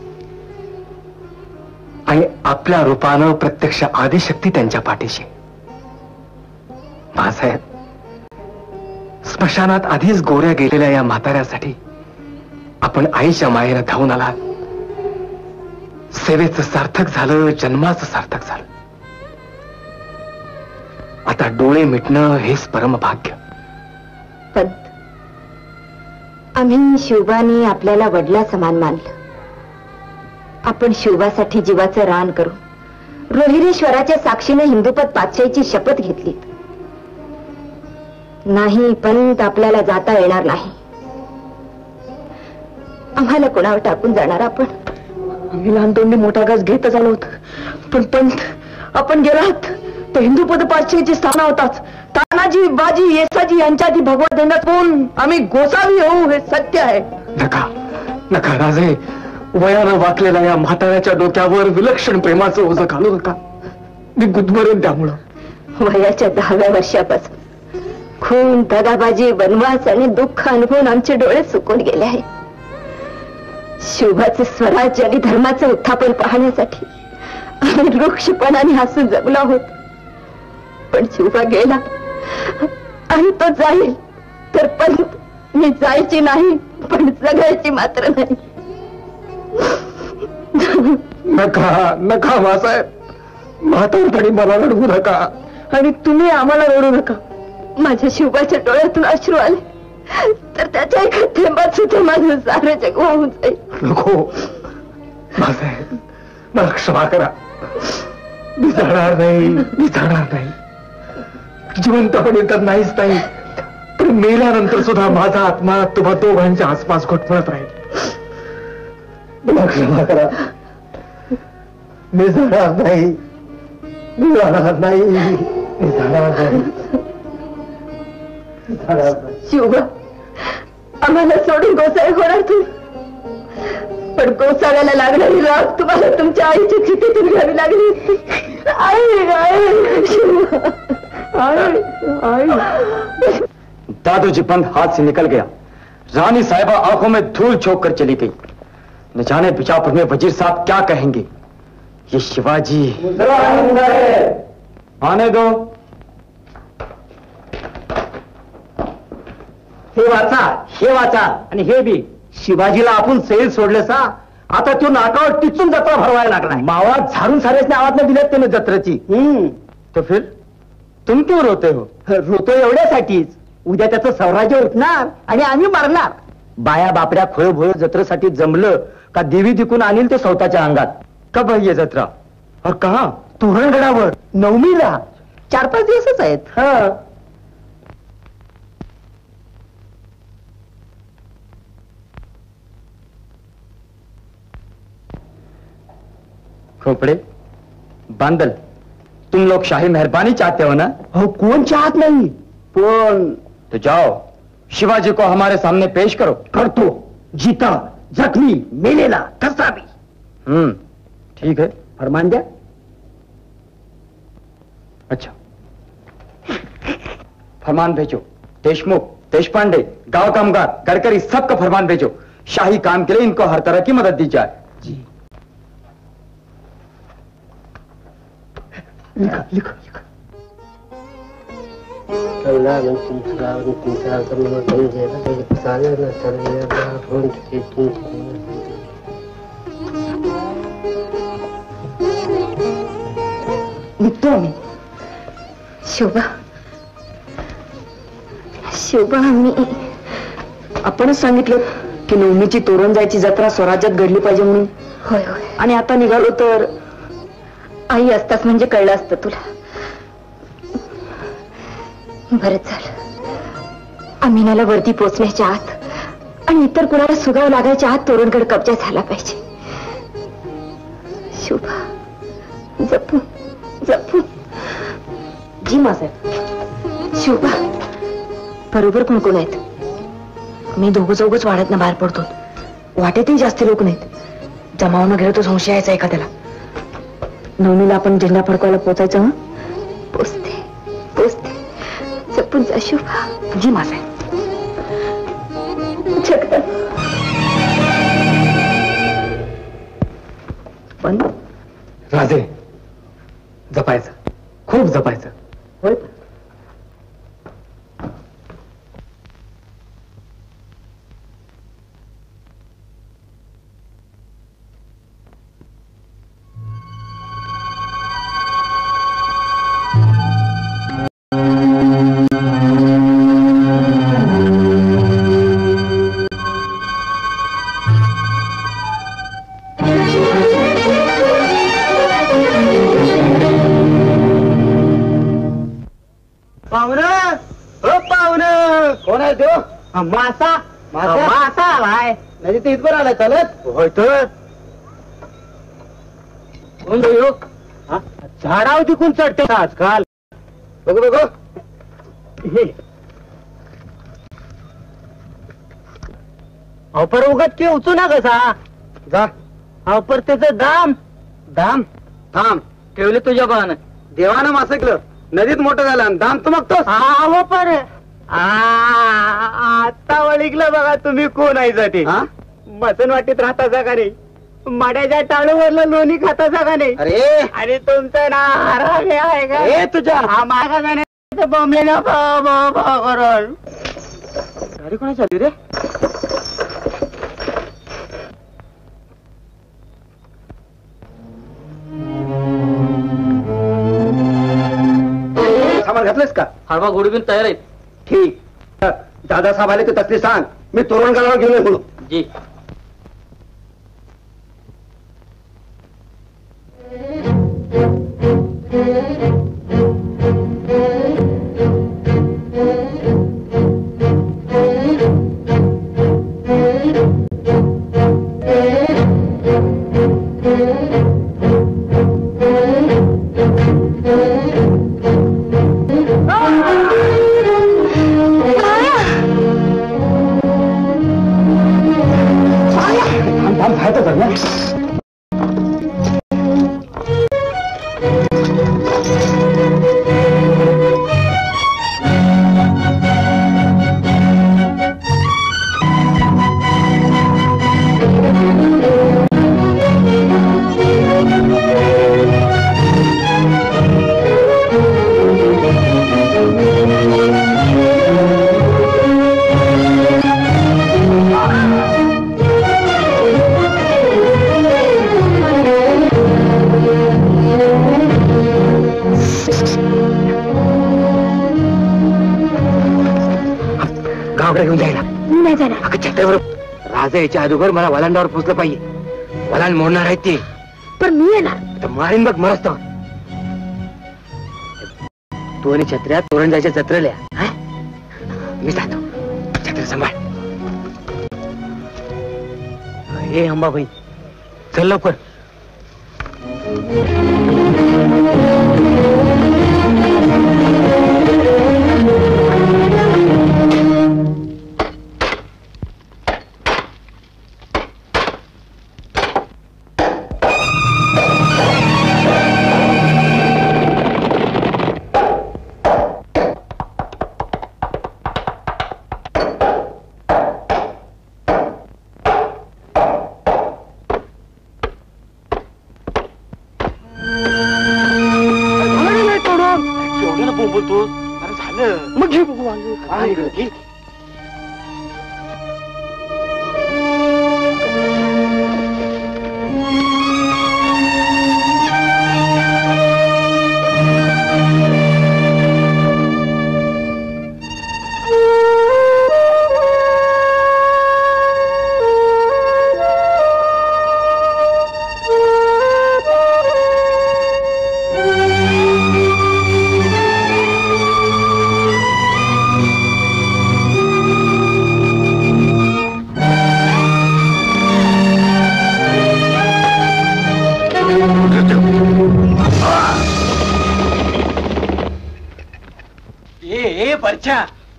आणि आपल्या रूपानं प्रत्यक्ष आदिशक्ती त्यांच्या पाठीशी. मासाहेब, स्मशानात आधीच गोऱ्या गेलेल्या या म्हाताऱ्यासाठी आपण आईच्या मायेनं धावून आलात. सेवेचं सार्थक झालं, जन्माचं सार्थक झालं. आता डोळे मिटणं हेच परमभाग्य. पंत, आम्ही शिवबाने आपल्याला वडला समान मानलं. आपण शिवबासाठी जीवाचं रान करू रोहिरेश्वराच्या साक्षीने हिंदुपत पातशाहीची शपथ घेतलीत. नाही पंत, आपल्याला जाता येणार नाही. आम्हाला कोणावर टाकून जाणार आपण? आम्ही लहान तोंडी मोठा घास घेतच आलो होतो, पण पंत आपण गेलात तर हिंदुपद पातशाहीची स्थान होताच. तानाजी, बाजी, येसाजी यांच्या आधी भगवत देण्यात होऊन आम्ही गोसावी होऊ हे सत्य आहे. नका नका राजे, वयानं वाकलेल्या या म्हाताऱ्याच्या डोक्यावर विलक्षण प्रेमाचं ओझं घालू नका. मी गुदमरून त्यामुळं. वयाच्या 10व्या वर्षापासून खून, दगाबाजी, वनवास आणि दुःख अनुभवून आमचे डोळे सुकून गेले आहेत. शिवबाचं स्वराज्य आणि धर्माचं उत्थापन पाहण्यासाठी आम्ही वृक्षपणाने हसून जगलो आहोत. पण शिवबा गेला आणि तो जाईल तर पंत, मी जायची नाही पण जगायची मात्र नाही. नका नका मासाहेब, म्हातारपणी मला रडवू नका. आणि तुम्ही आम्हाला रडू नका. माझ्या शिवबाच्या डोळ्यातून अश्रू आले तर त्याच्या एका थेंबात सुद्धा माझं सारं जग वाहून जाईल. नको मासाहेब, मला क्षमा करा. मी जाणार नाही, मी जाणार नाही. जिवंतपणे तर नाहीच नाही, पण मेल्यानंतर सुद्धा माझा आत्मा तुम्हा दोघांच्या आसपास घुटमळत राहील. मला क्षमा करा. मी जाणार नाही, मी जाणार नाही, मी जाणार नाही. शिवबा, आम्हाला सोडून गोसावी होणार तू, पण गोसाव्याला लागणारी राग तुम्हाला तुमच्या आईच्या चिठ्ठीतून घ्यावी लागली असती. आई, आई, शिवबा, आई, आई. दादूजी पंत हाथ से निकल गया. रानी साहिबा आंखों में धूल झोंक कर चली गई. न जाने बीजापुर में वजीर साहब क्या कहेंगे. ये शिवाजी आने दो. हे वाचा आणि हे बी शिवाजीला आपण सैल सोडले सा. आता तो नाकावर टिचून जत्रा भरवायला लागलाय. मावा झाडून साऱ्याच्या आवाज दिलेत त्याने जत्रेची. तो फिर तुम क्यों रोते हो? रोतो एवढ्यासाठीच, उद्या त्याचं स्वराज्य उठणार आणि आम्ही मारणार. बाया बापड्या खोळ भोळ जत्रेसाठी जमलं का देवी दिकून आणील ते स्वतःच्या अंगात. कब है ये जत्रा और कहाँ? तोरणगडावर 9मीला 4-5 दिवसच आहेत. खोपड़े बांदल, तुम लोग शाही मेहरबानी चाहते हो ना? हो, कोण चाहत नाही, पण तो जाओ शिवाजी को हमारे सामने पेश करो. करतो. जीता जखमी मेलेला कसा भी. ठीक है, फरमान द्या. अच्छा, फरमान भेजो. देशमुख, देशपांडे, गांव कामगार, गडकरी सबका फरमान भेजो. शाही काम के लिए इनको हर तरह की मदद दी जाए. जी. लिखा लिखा लिखा. निघतो आम्ही. शोभा, मी आपणच सांगितलं की 9मीची तोरण जायची जत्रा स्वराज्यात घडली पाहिजे म्हणून. होय होय. आणि आता निघालो तर आई असताच म्हणजे कळलं असतं तुला. बरंच झालं अमिनाला वरती पोचण्याच्या आत आणि इतर कुणाला सुगाव लागायच्या आत तोरणगड कब्जा झाला पाहिजे. शुभा, जपून जपून. जी मासाहेब. शुभा, बरोबर कोण कोण आहेत? मी दोघं चौघच वाड्यात बाहेर पडतो. वाटेतही जास्त लोक नाहीत. जमावून गेलो तो संशय यायचा एखाद्याला. 9मीला आपण झेंडा फडकवायला पोचायचं. हं? पोचते पोचते. जपून जा शुभा. जी मासाहेब. जगदंब. पण राजे, जपायचं, खूप जपायचं. होय. मासा मासा आलाय. म्हणजे ते इथवर आलाय चालत. होय तर कोण येऊ? झाडावर तिकून चढते आजकाल. बघू बघू. अपर उगत की उचू ना कसा जा. अपर त्याचं दाम दाम थांब ठेवले तुझ्या बाण. देवानं मासकलं, नदीत मोठं झालं, दाम तर मागतोस. हा पर आता वळिकलं बघा तुम्ही कोण आहे साठी. मसन वाटीत राहता का नाही? माड्याच्या टाळूवरला लोणी खाता का नाही? अरे आणि तुमचं ना हरामे आहे का? हे तुझ्या मागा जाण्याचं बॉम्बलेला करून गाडी कोणाची आली रे? सामान घातलंस का? हळवा गोडी पण तयार आहेत. ठीक. दादा साहेब आले तर तसली सांग, मी तोरणगडावर घेऊन ये म्हणून. जी. छत्राकडे घेऊन जायला. मी नाही जाणार. अगं छत्रावर राजा याच्या अगोदर मला वलांडावर पोचलं पाहिजे. वलांड मोडणार आहेत ते. पण मी येणार. तर मारीन बघ मस्त. तू आणि छत्र्या तोरण जायच्या जत्रेल्या. मी जातो. छत्र सांभाळ. हे अंबाबाई चल लवकर.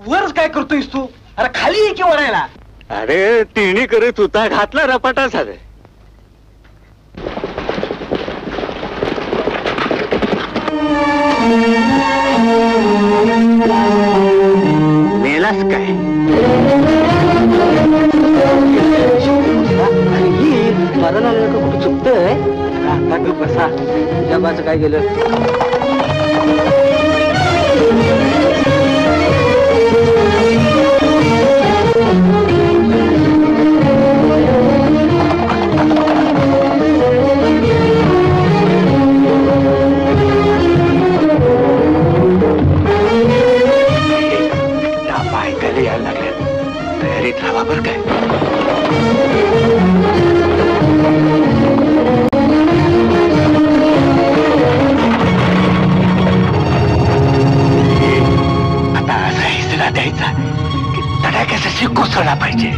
वरच काय करतोयस तू? अरे खाली ये की वरायला. अरे तिणी करत होता घातला रपाटा साधे. मेलास काय? मला कुठं चुकतंय. आता ग बसा. तुझ्या बाचं काय गेलं? तयारीत राहा बरं काय. आता असा इशारा द्यायचा की तडाख्यासाठी कोसळला पाहिजे.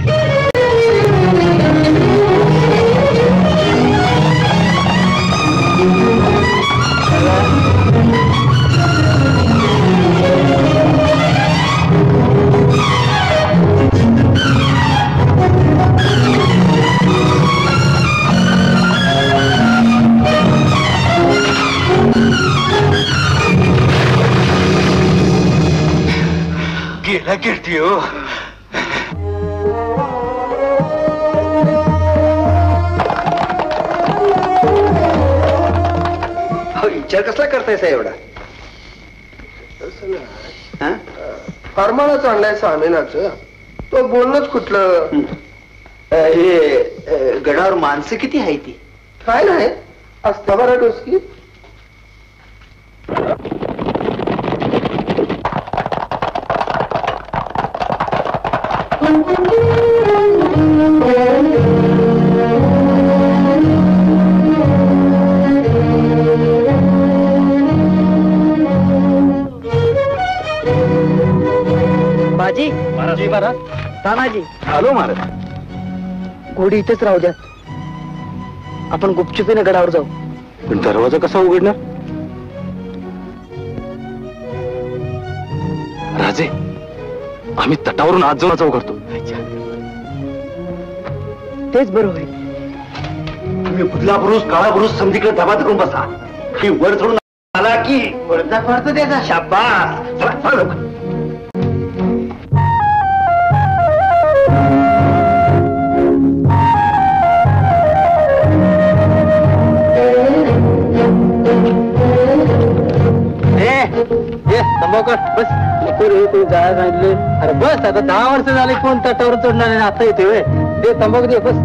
गेला कीर्ती हो. विचार कसला करतायसा एवढा? फरमानच आणलाय सामीनाचं. तो बोलणंच कुठलं. हे गडावर माणसं किती आहे ती? काय नाही असता बरा डोसकी. बाजी महाराज. तानाजी आलो महाराज. घोडी इथेच राहू द्या. आपण गुपचुपीने गडावर जाऊ. पण दरवाजा कसा उघडणार? राजे आम्ही तटावरून आज जाऊन उघडतो. तेच बरं होईल. तुम्ही बुधला बुरुस काळा बुरुस समजीकडे दबा धरून बसा. ही वर चढून आला की वरचा पडतो त्याचा. शाबास. चला, चला लवकर. तंबाखू बस. जायला सांगितले. अरे बस आता 10 वर्ष झाले कोण तटावर चढणार नाही. आता येते ते तंबाखू दे बस.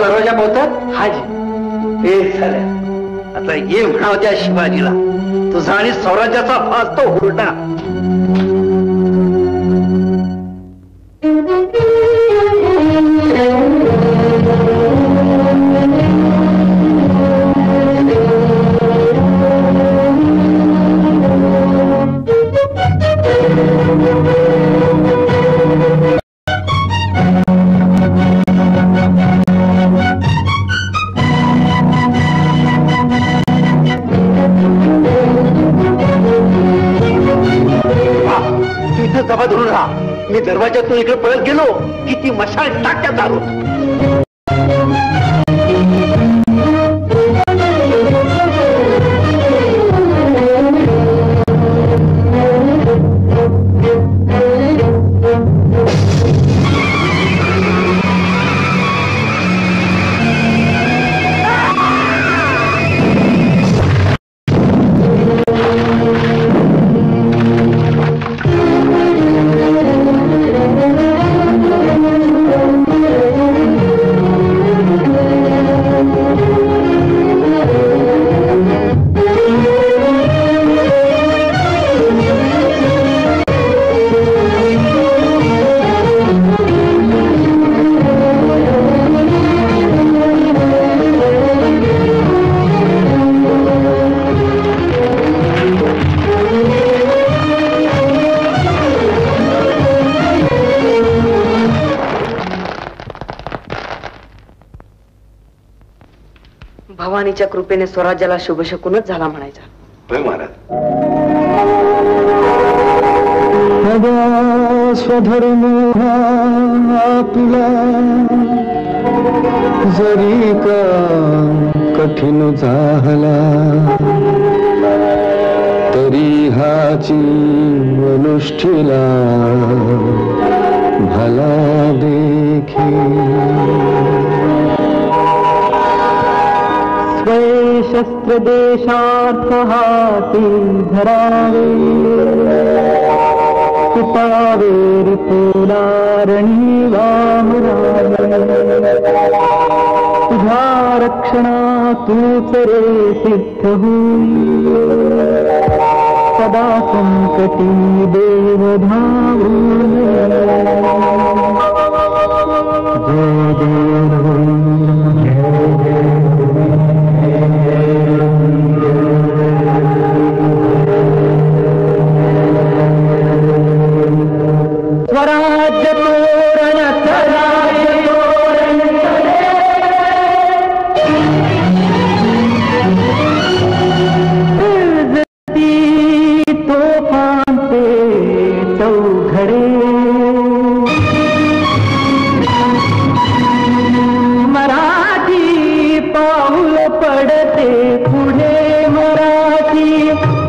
दरवाजा पोहतात हाजी तेच झाल्या. आता ये म्हणाव त्या शिवाजीला तुझा आणि स्वराज्याचा फास तो हुरडा. धरून राहा. मी दरवाजातून इकडे पळत गेलो की ती मशाल टाक्यात दारू. भवानीच्या कृपेने स्वराज्याला शुभशकुनच झाला म्हणायचा. होय महाराज. स्वधर्म आपला जरी का कठीण झाला तरी हाची अनुष्ठीला भला देखी. शस्त्र देशार्थ हाती धरावे तुटावे रिपुलारणी वामरावे. तुझ्या रक्षणा तूच रे सिद्ध होई सदा संकटी देव धावू. जय देव स्वराज्य तोरण स्वराज्य तोरण इज्जती तोफांचे चौघडे मराठी पाऊल पडते पुढे मराठी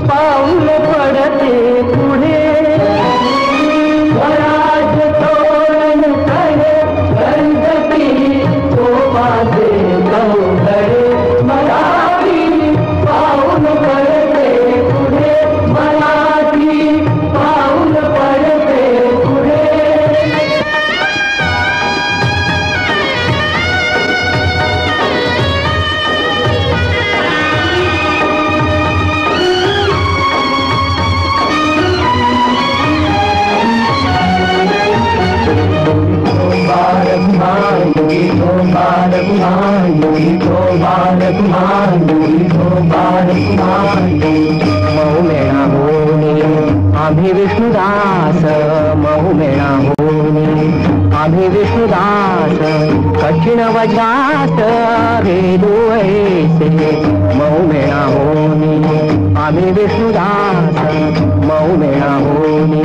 पाऊल पडते पुढे. महुमेळा होनी आम्ही विष्णुदास महुमेळा होनी आम्ही विष्णुदास कठीण वज्रास भेदू ऐसे. महुमेळा होनी आम्ही विष्णुदास महुमेळा होनी.